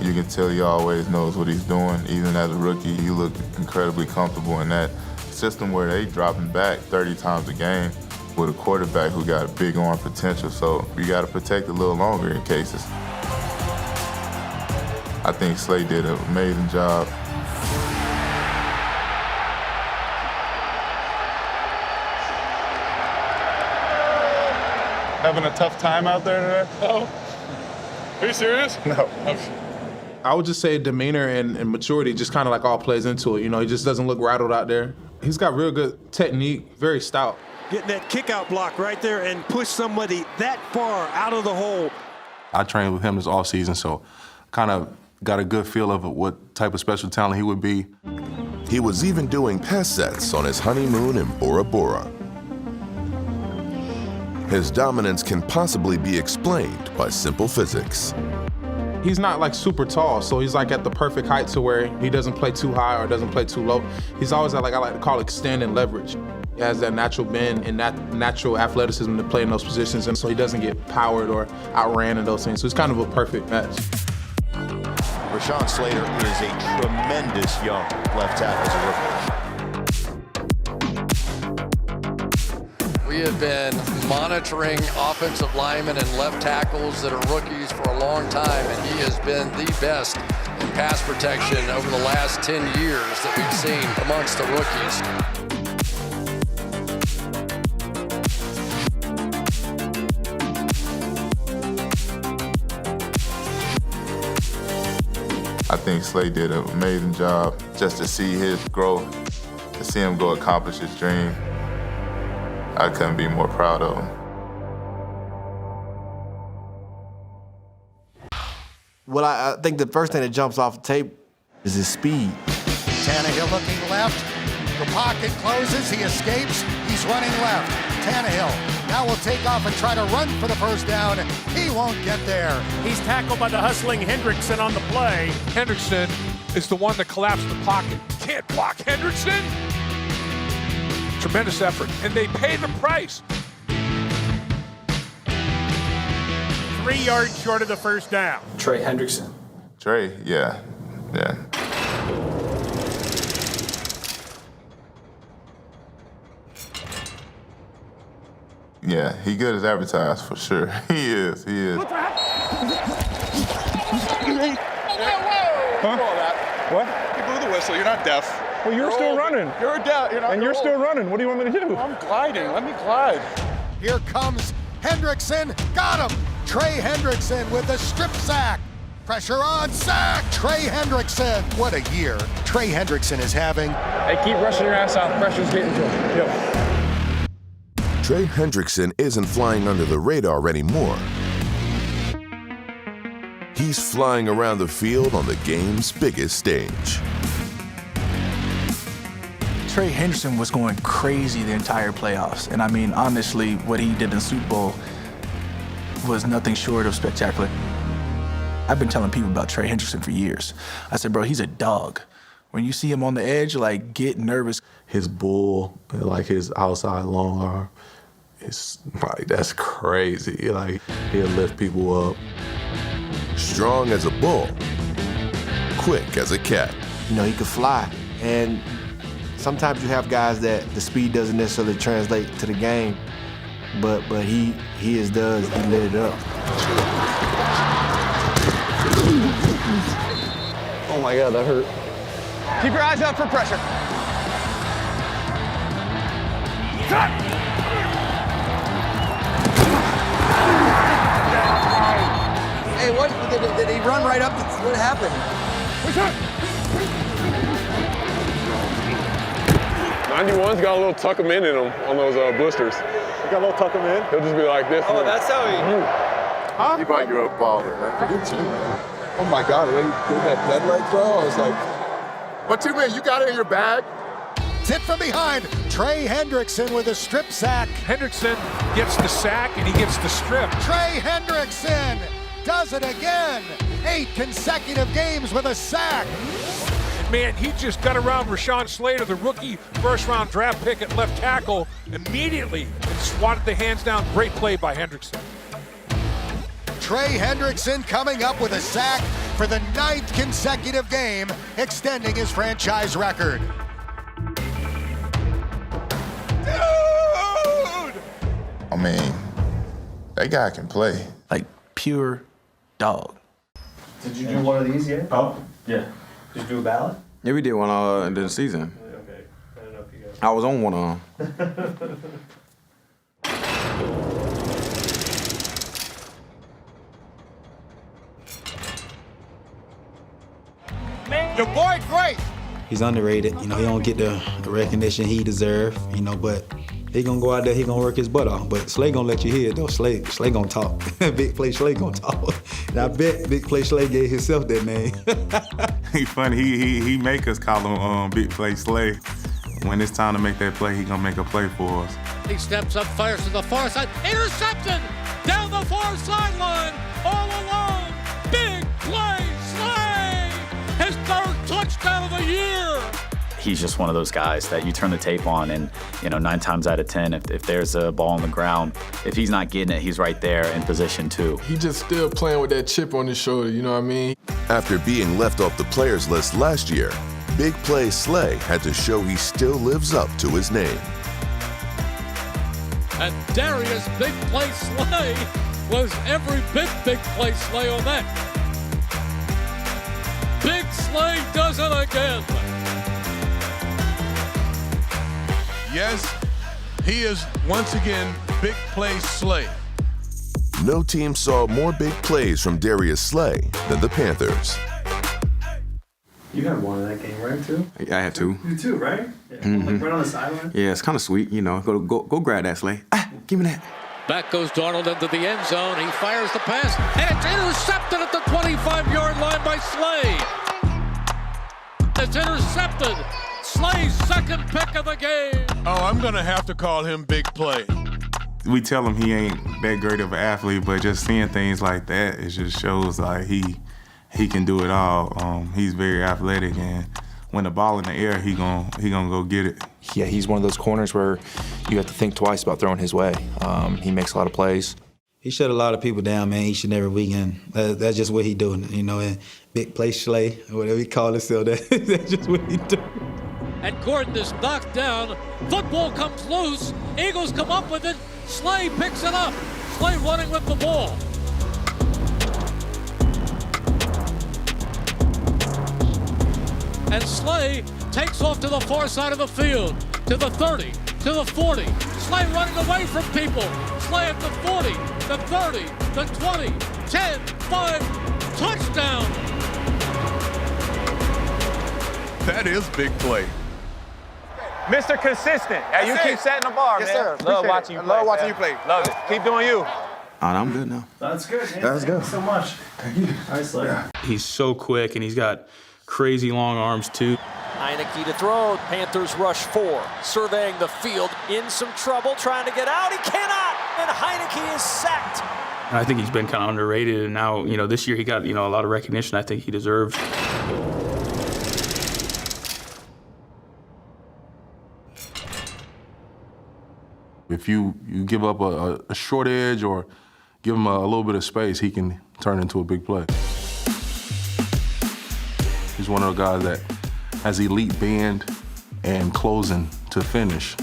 You can tell he always knows what he's doing. Even as a rookie, he looked incredibly comfortable in that system where they drop him back 30 times a game with a quarterback who got a big arm potential. So you got to protect a little longer in cases. I think Slade did an amazing job. Having a tough time out there today? No. Are you serious? No. I would just say demeanor and maturity just kind of like all plays into it. You know, he just doesn't look rattled out there. He's got real good technique, very stout. Getting that kick-out block right there and push somebody that far out of the hole. I trained with him this offseason, so kind of got a good feel of what type of special talent he would be. He was even doing pass sets on his honeymoon in Bora Bora. His dominance can possibly be explained by simple physics. He's not like super tall, so he's like at the perfect height to where he doesn't play too high or doesn't play too low. He's always at, like I like to call, extend and leverage. He has that natural bend and that natural athleticism to play in those positions, and so he doesn't get powered or outran in those things. So it's kind of a perfect match. Rashawn Slater is a tremendous young left tackle as a rookie. We have been monitoring offensive linemen and left tackles that are rookies for a long time, and he has been the best in pass protection over the last 10 years that we've seen amongst the rookies. I think Slade did an amazing job just to see his growth, to see him go accomplish his dream. I couldn't be more proud of him. Well, I think the first thing that jumps off the tape is his speed. Tannehill looking left. The pocket closes. He escapes. He's running left. Tannehill now will take off and try to run for the first down. He won't get there. He's tackled by the hustling Hendrickson on the play. Hendrickson is the one that collapsed the pocket. Can't block Hendrickson. Tremendous effort, and they pay the price. 3 yards short of the first down. Trey Hendrickson. Trey, yeah. Yeah, he good as advertised for sure. He is. What? You blew the whistle. You're not deaf. Well, you're still running. You're deaf. And you're still running. What do you want me to do? I'm gliding. Let me glide. Here comes Hendrickson. Got him. Trey Hendrickson with the strip sack. Pressure on, sack. Trey Hendrickson. What a year Trey Hendrickson is having. Hey, keep rushing your ass out. Pressure's getting to him. Yep. Trey Hendrickson isn't flying under the radar anymore. He's flying around the field on the game's biggest stage. Trey Hendrickson was going crazy the entire playoffs. And I mean, honestly, what he did in the Super Bowl was nothing short of spectacular. I've been telling people about Trey Hendrickson for years. I said, bro, he's a dog. When you see him on the edge, like, get nervous. His bull, like his outside long arm, it's like, that's crazy. Like, he'll lift people up. Strong as a bull, quick as a cat. You know, he could fly. And sometimes you have guys that the speed doesn't necessarily translate to the game, but he does. He lit it up. Oh my God, that hurt. Keep your eyes out for pressure. Hey, what? Did he run right up? What happened? 91's got a little tuck him in him on those blisters. You got a little tuck him in? He'll just be like this. Oh, that's how he... Huh? You might grow a baller, man. Oh my God, when he did that leg throw, I was like... What you mean? You got it in your bag? Hit from behind. Trey Hendrickson with a strip sack. Hendrickson gets the sack and he gets the strip. Trey Hendrickson does it again. 8 consecutive games with a sack. Man, he just got around Rashawn Slater, the rookie first-round draft pick at left tackle, immediately and swatted the hands down. Great play by Hendrickson. Trey Hendrickson coming up with a sack for the 9th consecutive game, extending his franchise record. Dude! I mean, that guy can play. Like, pure dog. Did you do one of these yet? Oh, yeah. Did you do a ballot? Yeah, we did one in the season. Okay. I don't know if you guys... I was on one of them. Your boy, great. He's underrated. You know, he don't get the recognition he deserves, you know, but he gonna go out there, he gonna work his butt off. But Slay gonna let you hear it, though. Slay gonna talk. Big Play Slay gonna talk. And I bet Big Play Slay gave himself that name. He funny. He make us call him Big Play Slay. When it's time to make that play, he gonna make a play for us. He steps up, fires to the far side. Intercepted! Down the far sideline! All alone! Big play, Slay! His 3rd touchdown of the year! He's just one of those guys that you turn the tape on and, you know, 9 times out of 10, if there's a ball on the ground, if he's not getting it, he's right there in position too. He just still playing with that chip on his shoulder, you know what I mean? After being left off the players list last year, Big Play Slay had to show he still lives up to his name. And Darius Big Play Slay was every bit Big Play Slay on that. Big Slay does it again. Yes, he is once again Big Play Slay. No team saw more big plays from Darius Slay than the Panthers. You had one in that game, right, too? I had 2. You too, right? Yeah. Mm-hmm. Like right on the sideline? Yeah, it's kind of sweet, you know. Go grab that, Slay. Give me that. Back goes Darnold into the end zone. He fires the pass, and it's intercepted at the 25-yard line by Slay. It's intercepted. Slay's 2nd pick of the game. Oh, I'm going to have to call him Big Play. We tell him he ain't that great of an athlete, but just seeing things like that, it just shows like he can do it all. He's very athletic, and when the ball in the air, he gonna go get it. Yeah, he's one of those corners where you have to think twice about throwing his way. He makes a lot of plays. He shut a lot of people down, man, each and every weekend. That's just what he doing, you know, and Big Play Slay, or whatever he call himself, that's just what he do. And Gordon is knocked down. Football comes loose. Eagles come up with it. Slay picks it up. Slay running with the ball. And Slay takes off to the far side of the field, to the 30, to the 40. Slay running away from people. Slay at the 40, the 30, the 20, 10, 5, touchdown. That is big play. Mr. Consistent. Hey, you keep setting the bar, yes, man. Sir. Love watching you play. Love watching you play. Love it. Keep doing you. I'm good now. That's good, man. That's good. Thank you so much. Thank you. Nice play. Yeah. He's so quick, and he's got crazy long arms, too. Heineke to throw. Panthers rush 4. Surveying the field. In some trouble. Trying to get out. He cannot. And Heineke is sacked. I think he's been kind of underrated, and now, this year he got, a lot of recognition I think he deserves. If you give up a short edge or give him a little bit of space, he can turn into a big play. He's one of the guys that has elite bend and closing to finish.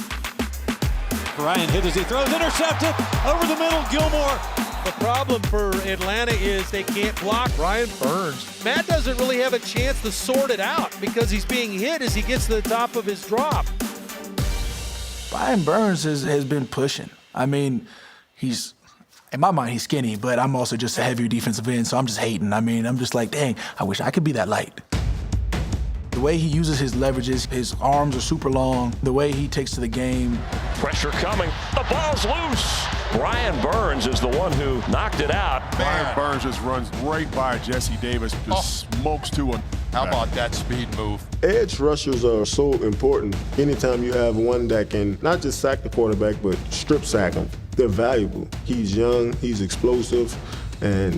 Ryan hit as he throws, intercepted, over the middle, Gilmore. The problem for Atlanta is they can't block Brian Burns. Matt doesn't really have a chance to sort it out because he's being hit as he gets to the top of his drop. Brian Burns has been pushing. I mean, in my mind, he's skinny, but I'm also just a heavier defensive end, so I'm just hating. I mean, I'm just like, dang, I wish I could be that light. The way he uses his leverages, his arms are super long, the way he takes to the game. Pressure coming. The ball's loose. Brian Burns is the one who knocked it out. Brian Burns just runs right by Jesse Davis, just smokes to him. How about that speed move? Edge rushers are so important. Anytime you have one that can not just sack the quarterback, but strip sack him, they're valuable. He's young, he's explosive, and,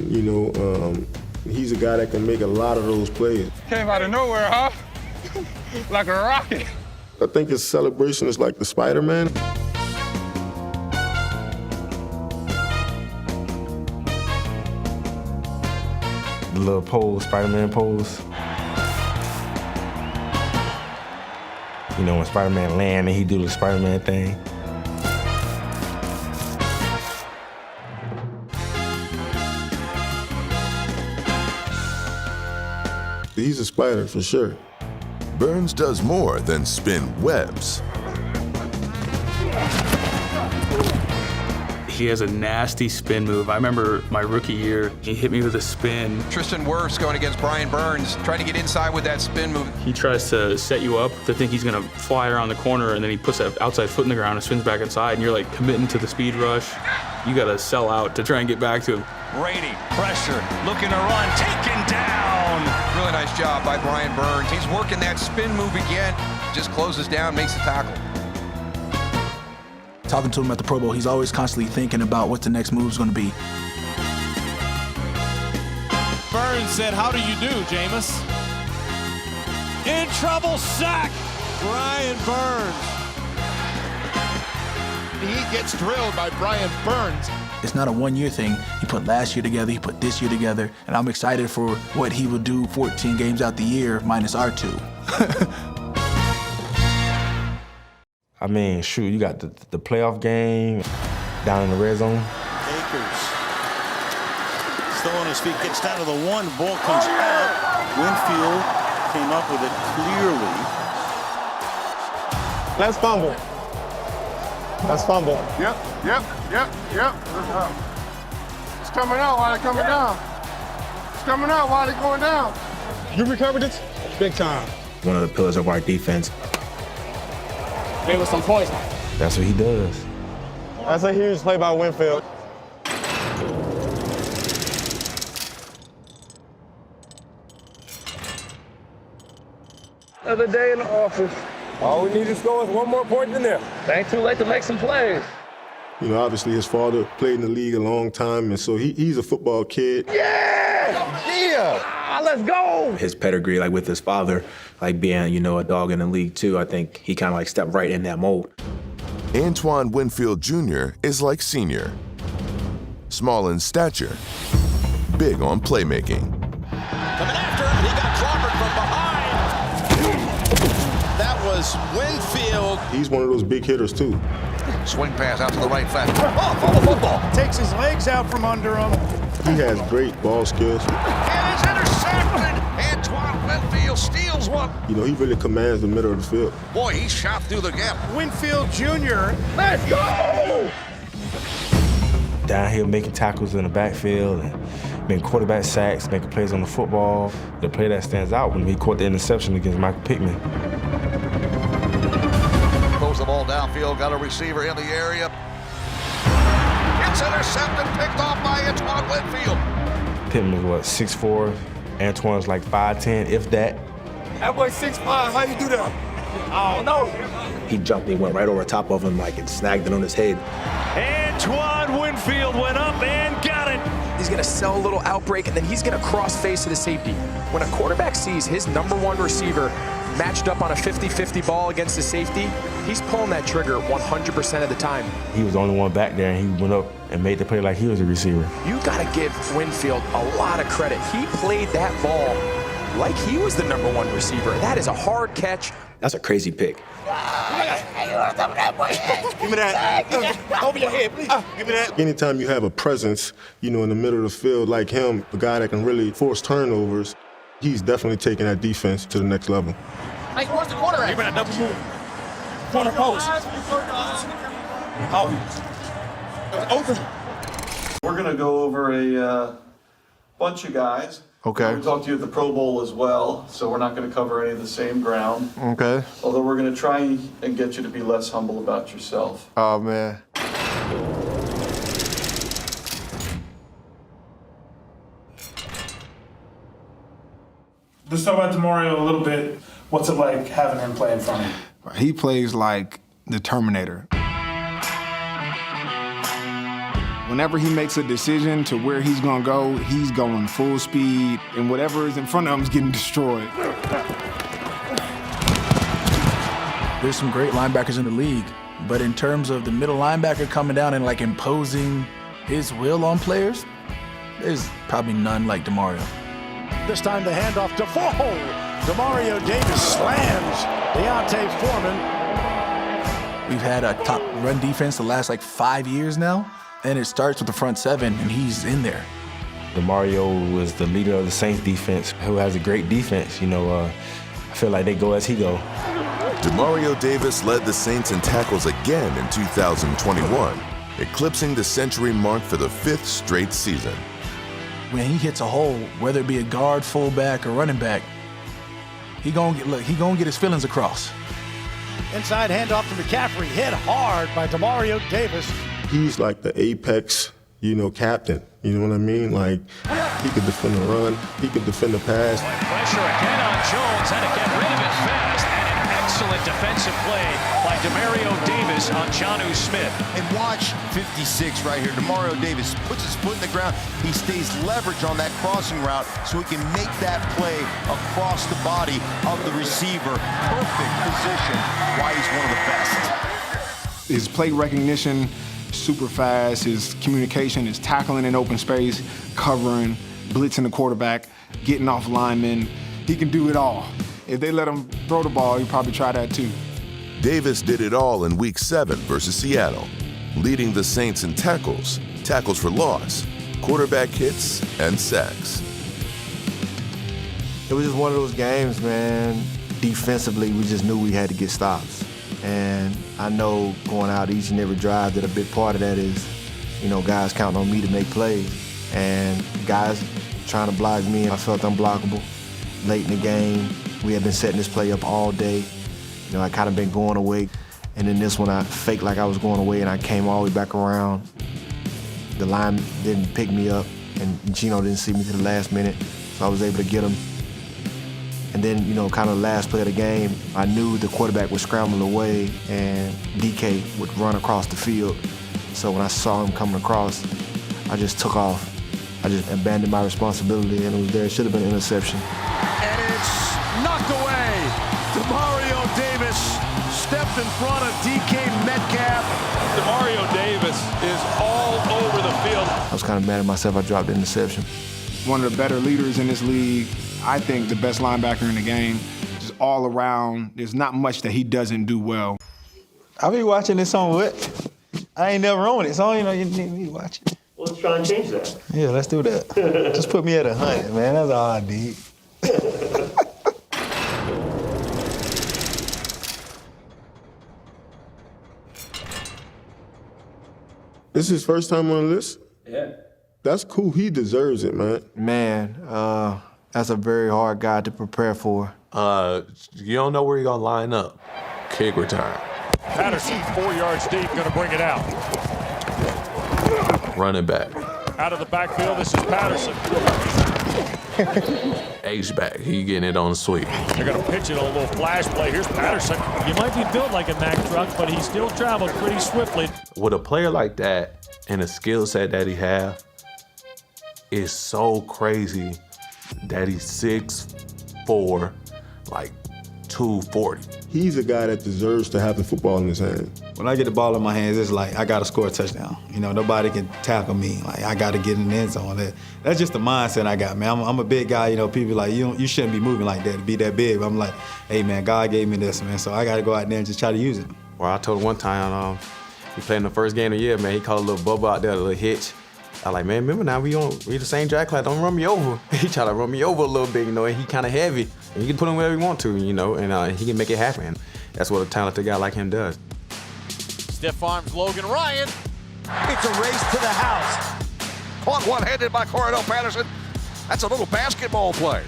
he's a guy that can make a lot of those plays. Came out of nowhere, huh? Like a rocket. I think his celebration is like the Spider-Man. The little pose, Spider-Man pose. When Spider-Man land and he do the Spider-Man thing. He's a spider for sure. Burns does more than spin webs. He has a nasty spin move. I remember my rookie year, he hit me with a spin. Tristan Wirfs going against Brian Burns, trying to get inside with that spin move. He tries to set you up to think he's gonna fly around the corner, and then he puts that outside foot in the ground and spins back inside, and you're like committing to the speed rush. You gotta sell out to try and get back to him. Brady, pressure, looking to run, taken down. Really nice job by Brian Burns. He's working that spin move again. Just closes down, makes the tackle. Talking to him at the Pro Bowl, he's always constantly thinking about what the next move's gonna be. Burns said, "How do you do, Jameis?" In trouble, sack, Brian Burns. He gets drilled by Brian Burns. It's not a one-year thing. He put last year together, he put this year together, and I'm excited for what he will do 14 games out the year, minus our 2. I mean, shoot, you got the playoff game down in the red zone. Akers still on his feet, gets down to the 1, ball comes out. Winfield came up with it clearly. Let's fumble. Let's fumble. Yep. It's coming out while they're coming down. It's coming out while they're going down. You recovered it? Big time. One of the pillars of our defense. Gave us some points. That's what he does. That's a huge play by Winfield. Another day in the office. All we need to score is one more point in there. Ain't too late to make some plays. Obviously his father played in the league a long time, and so he's a football kid. Yeah! Let's go! His pedigree, like with his father, like being, a dog in the league too, I think he kind of like stepped right in that mold. Antoine Winfield Jr. is like Senior. Small in stature, big on playmaking. Coming after him, he got clobbered from behind. That was Winfield. He's one of those big hitters too. Swing pass out to the right flat. Off on the football. Takes his legs out from under him. He has great ball skills. And it's intercepted. Antoine Winfield steals one. He really commands the middle of the field. Boy, he shot through the gap. Winfield Jr. Let's go! downhill making tackles in the backfield and making quarterback sacks, making plays on the football. The play that stands out when he caught the interception against Michael Pittman. Throws the ball downfield, got a receiver in the area. It's intercepted, picked off by Antoine Winfield. Pittman was 6'4", Antoine's like 5'10", if that. That boy 6'5", how you do that? I don't know. He jumped, he went right over top of him, like, and snagged it on his head. Antoine Winfield went up and got it. He's gonna sell a little outbreak, and then he's gonna cross face to the safety. When a quarterback sees his #1 receiver matched up on a 50-50 ball against the safety, he's pulling that trigger 100% of the time. He was the only one back there, and he went up and made the play like he was a receiver. You gotta give Winfield a lot of credit. He played that ball like he was the #1 receiver. That is a hard catch. That's a crazy pick. Give me that. Over your head, please. Give me that. Anytime you have a presence, in the middle of the field like him, a guy that can really force turnovers, he's definitely taking that defense to the next level. Hey, where's the quarterback? Give me that double move. Corner post. Open. We're going to go over a bunch of guys. Okay. We talked to you at the Pro Bowl as well, so we're not going to cover any of the same ground. Okay. Although we're going to try and get you to be less humble about yourself. Oh, man. Let's talk about Demario a little bit. What's it like having him play in front of you? He plays like the Terminator. Whenever he makes a decision to where he's gonna go, he's going full speed, and whatever is in front of him is getting destroyed. There's some great linebackers in the league, but in terms of the middle linebacker coming down and like imposing his will on players, there's probably none like Demario. This time the handoff to Demario Davis slams Deontay Foreman. We've had a top run defense the last like 5 years now, and it starts with the front seven, and he's in there. Demario was the leader of the Saints defense, who has a great defense. I feel like they go as he go. Demario Davis led the Saints in tackles again in 2021, eclipsing the century mark for the 5th straight season. When he hits a hole, whether it be a guard, fullback, or running back, he gonna get his feelings across. Inside handoff to McCaffrey, hit hard by Demario Davis. He's like the apex, captain. You know what I mean? Like, he could defend the run, he could defend the pass. Pressure again on Jones, had to get rid of it fast, and an excellent defensive play by Demario Davis on Jonnu Smith. And watch 56 right here. Demario Davis puts his foot in the ground. He stays leveraged on that crossing route so he can make that play across the body of the receiver. Perfect position. Why he's one of the best. His play recognition, super fast. His communication, his tackling in open space, covering, blitzing the quarterback, getting off linemen. He can do it all. If they let him throw the ball, he'd probably try that too. Davis did it all in Week 7 versus Seattle, leading the Saints in tackles, tackles for loss, quarterback hits, and sacks. It was just one of those games, man. Defensively, we just knew we had to get stops. And I know going out each and every drive that a big part of that is, guys counting on me to make plays. And guys trying to block me, and I felt unblockable. Late in the game, we had been setting this play up all day. I kind of been going away. And then this one, I faked like I was going away, and I came all the way back around. The line didn't pick me up, and Gino didn't see me to the last minute, so I was able to get him. And then, kind of the last play of the game, I knew the quarterback was scrambling away and DK would run across the field. So when I saw him coming across, I just took off. I just abandoned my responsibility, and it was there. It should have been an interception. And it's knocked away. Demario Davis stepped in front of DK Metcalf. Demario Davis is all over the field. I was kind of mad at myself. I dropped the interception. One of the better leaders in this league. I think the best linebacker in the game, just all around. There's not much that he doesn't do well. I be watching this on what? I ain't never on it, so you need me to watch it. Well, let's try and change that. Yeah, let's do that. Just put me at 100, man. That's all I need. This is his first time on the list? Yeah. That's cool. He deserves it, man. Man, that's a very hard guy to prepare for. You don't know where you're going to line up. Kick return. Patterson, 4 yards deep, going to bring it out. Running back. Out of the backfield, this is Patterson. H-back. He getting it on the sweep. They're going to pitch it on a little flash play. Here's Patterson. You might be built like a Mack truck, but he still travels pretty swiftly. With a player like that and the skill set that he have, it's so crazy that he's 6'4", like 240. He's a guy that deserves to have the football in his hand. When I get the ball in my hands, it's like I got to score a touchdown. You know, nobody can tackle me. Like, I got to get in the end zone. That's just the mindset I got, man. I'm a big guy. You know, people like, you shouldn't be moving like that to be that big. But I'm like, hey, man, God gave me this, man, so I got to go out there and just try to use it. Well, I told him one time, he played in the first game of the year, man, he caught a little bubble out there, a little hitch. I like, man, remember now, we the same draft class, don't run me over. He tried to run me over a little bit, you know, and he kind of heavy. And you can put him wherever you want to, you know, and he can make it happen. That's what a talented guy like him does. Stiff arms Logan Ryan. It's a race to the house. Caught one-handed by Cordarrelle Patterson. That's a little basketball play.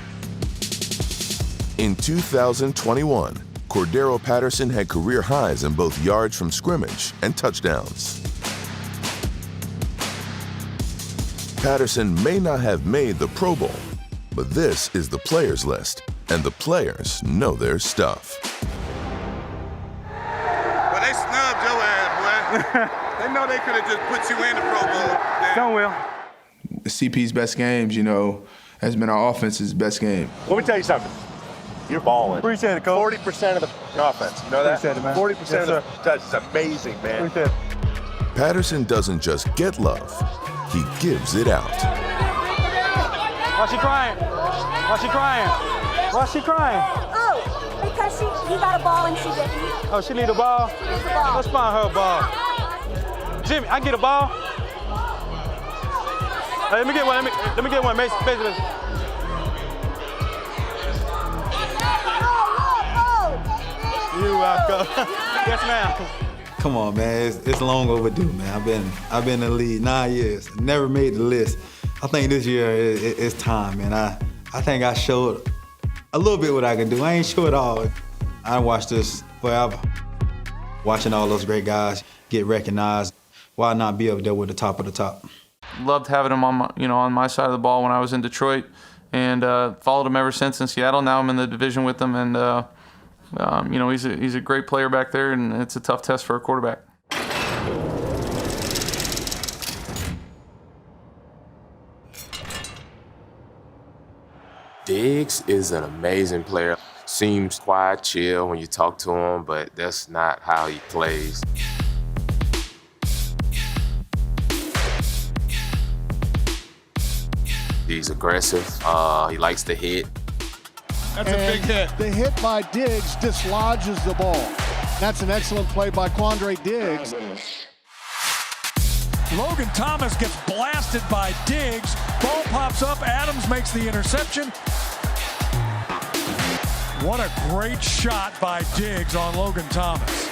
In 2021, Cordarrelle Patterson had career highs in both yards from scrimmage and touchdowns. Patterson may not have made the Pro Bowl, but this is the players list, and the players know their stuff. Well, they snubbed your ass, boy. They know they could have just put you in the Pro Bowl. Don't will. CP's best games, you know, has been our offense's best game. Let me tell you something. You're balling. Appreciate it, Coach. 40% of the offense. You know that? Appreciate it, man. 40% of the touch is amazing, man. Appreciate it. Patterson doesn't just get love, he gives it out. Why she crying? Why she crying? Why she crying? Oh, because you got a ball and she didn't. Oh, she need a ball? She needs a ball. Let's find her a ball. Jimmy, I get a ball? Hey, let me get one. Let me get one. Mason. You welcome. Yes, ma'am. Come on, man. It's long overdue, man. I've been in the league 9 years. Never made the list. I think this year it's time, man. I think I showed a little bit what I can do. I ain't sure at all. I watched this forever. Watching all those great guys get recognized. Why not be up there with the top of the top? Loved having him on my side of the ball when I was in Detroit, and followed him ever since in Seattle. Now I'm in the division with him, and he's a great player back there, and it's a tough test for a quarterback. Diggs is an amazing player. Seems quiet, chill when you talk to him, but that's not how he plays. He's aggressive. He likes to hit. That's a big hit. The hit by Diggs dislodges the ball. That's an excellent play by Quandre Diggs. Logan Thomas gets blasted by Diggs. Ball pops up. Adams makes the interception. What a great shot by Diggs on Logan Thomas.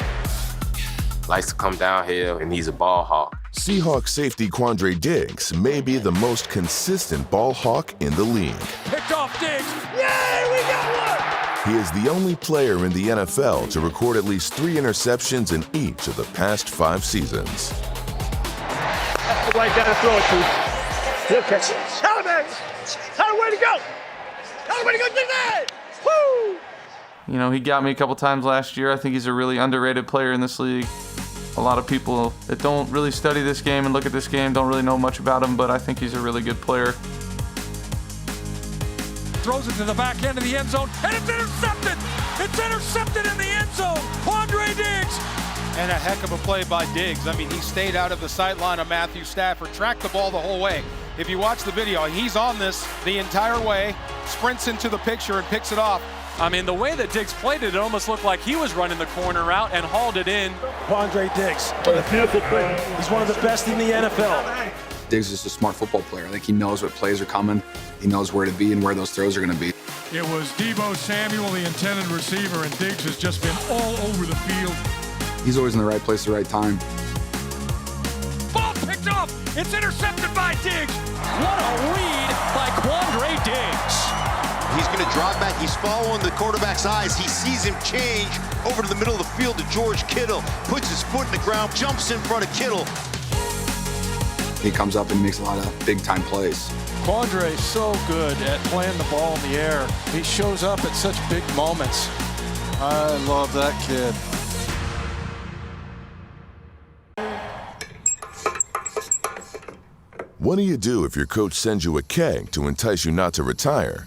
Likes to come downhill, and he's a ball hawk. Seahawks safety Quandre Diggs may be the most consistent ball hawk in the league. Picked off Diggs. Yay, we got one! He is the only player in the NFL to record at least 3 interceptions in each of the past 5 seasons. Right down and throw it to. Good catch. Taliban! Tell way to go! Tell way to go, dig that! Woo! You know, he got me a couple times last year. I think he's a really underrated player in this league. A lot of people that don't really study this game and look at this game don't really know much about him, but I think he's a really good player. Throws it to the back end of the end zone, and it's intercepted! It's intercepted in the end zone! Quandre Diggs! And a heck of a play by Diggs. I mean, he stayed out of the sideline of Matthew Stafford, tracked the ball the whole way. If you watch the video, he's on this the entire way, sprints into the picture and picks it off. I mean, the way that Diggs played it, it almost looked like he was running the corner route and hauled it in. Quandre Diggs. He's one of the best in the NFL. Diggs is a smart football player. I think he knows what plays are coming. He knows where to be and where those throws are going to be. It was Deebo Samuel, the intended receiver, and Diggs has just been all over the field. He's always in the right place at the right time. Ball picked It's intercepted by Diggs. What a read by Quandre Diggs. He's going to drive back. He's following the quarterback's eyes. He sees him change over to the middle of the field to George Kittle. Puts his foot in the ground, jumps in front of Kittle. He comes up and makes a lot of big-time plays. Quandre is so good at playing the ball in the air. He shows up at such big moments. I love that kid. What do you do if your coach sends you a keg to entice you not to retire?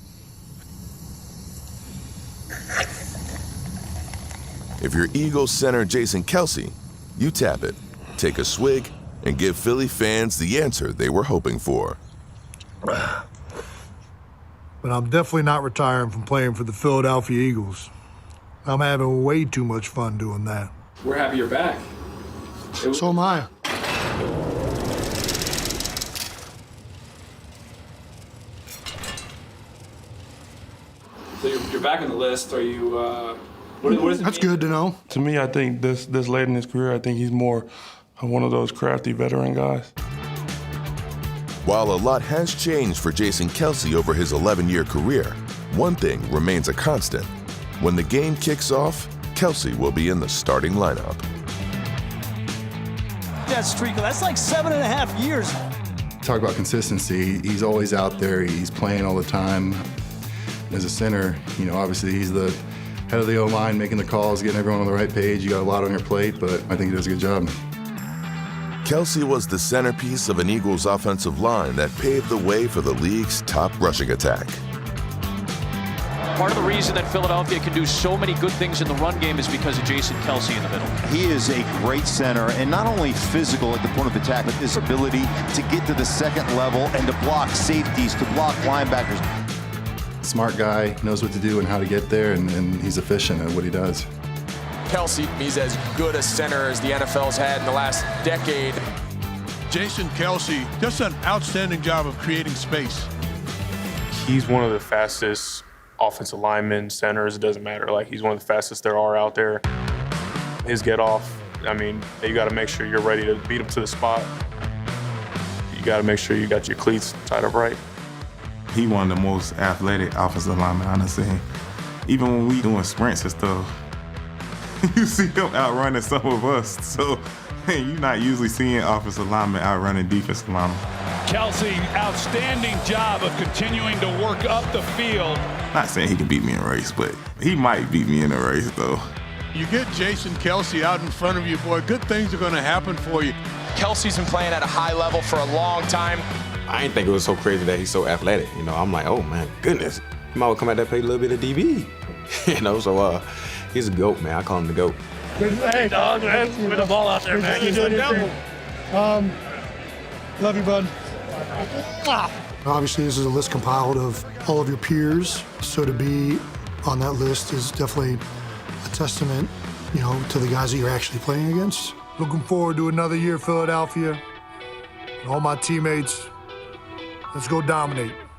If you're Eagles center Jason Kelce, you tap it, take a swig, and give Philly fans the answer they were hoping for. But I'm definitely not retiring from playing for the Philadelphia Eagles. I'm having way too much fun doing that. We're happy you're back. So am I. So you're back on the list. Are you? What does it That's mean? good to know. To me, I think this late in his career, I think he's more one of those crafty veteran guys. While a lot has changed for Jason Kelce over his 11-year career, one thing remains a constant. When the game kicks off, Kelce will be in the starting lineup. That streak, that's like 7.5 years. Talk about consistency. He's always out there. He's playing all the time. As a center, obviously he's the head of the O-line, making the calls, getting everyone on the right page. You got a lot on your plate, but I think he does a good job. Kelce was the centerpiece of an Eagles offensive line that paved the way for the league's top rushing attack. Part of the reason that Philadelphia can do so many good things in the run game is because of Jason Kelce in the middle. He is a great center, and not only physical at the point of attack, but his ability to get to the second level and to block safeties, to block linebackers. Smart guy, knows what to do and how to get there, and he's efficient at what he does. Kelce, he's as good a center as the NFL's had in the last decade. Jason Kelce, just an outstanding job of creating space. He's one of the fastest offensive linemen, centers, it doesn't matter. He's one of the fastest there are out there. His get off, you got to make sure you're ready to beat him to the spot. You got to make sure you got your cleats tied up right. He one of the most athletic offensive linemen I done seen. Even when we doing sprints and stuff, you see him outrunning some of us. So you're not usually seeing offensive linemen outrunning defensive linemen. Kelce, outstanding job of continuing to work up the field. Not saying he can beat me in a race, but he might beat me in a race though. You get Jason Kelce out in front of you, boy, good things are going to happen for you. Kelce's been playing at a high level for a long time. I didn't think it was so crazy that he's so athletic. I'm like, oh man, goodness. He might come out there and play a little bit of DB. So he's a GOAT, man. I call him the GOAT. Hey, dog, man. With the ball out there, man. You're doing your thing. Love you, bud. Obviously, this is a list compiled of all of your peers. So to be on that list is definitely a testament, to the guys that you're actually playing against. Looking forward to another year, Philadelphia. All my teammates, let's go dominate.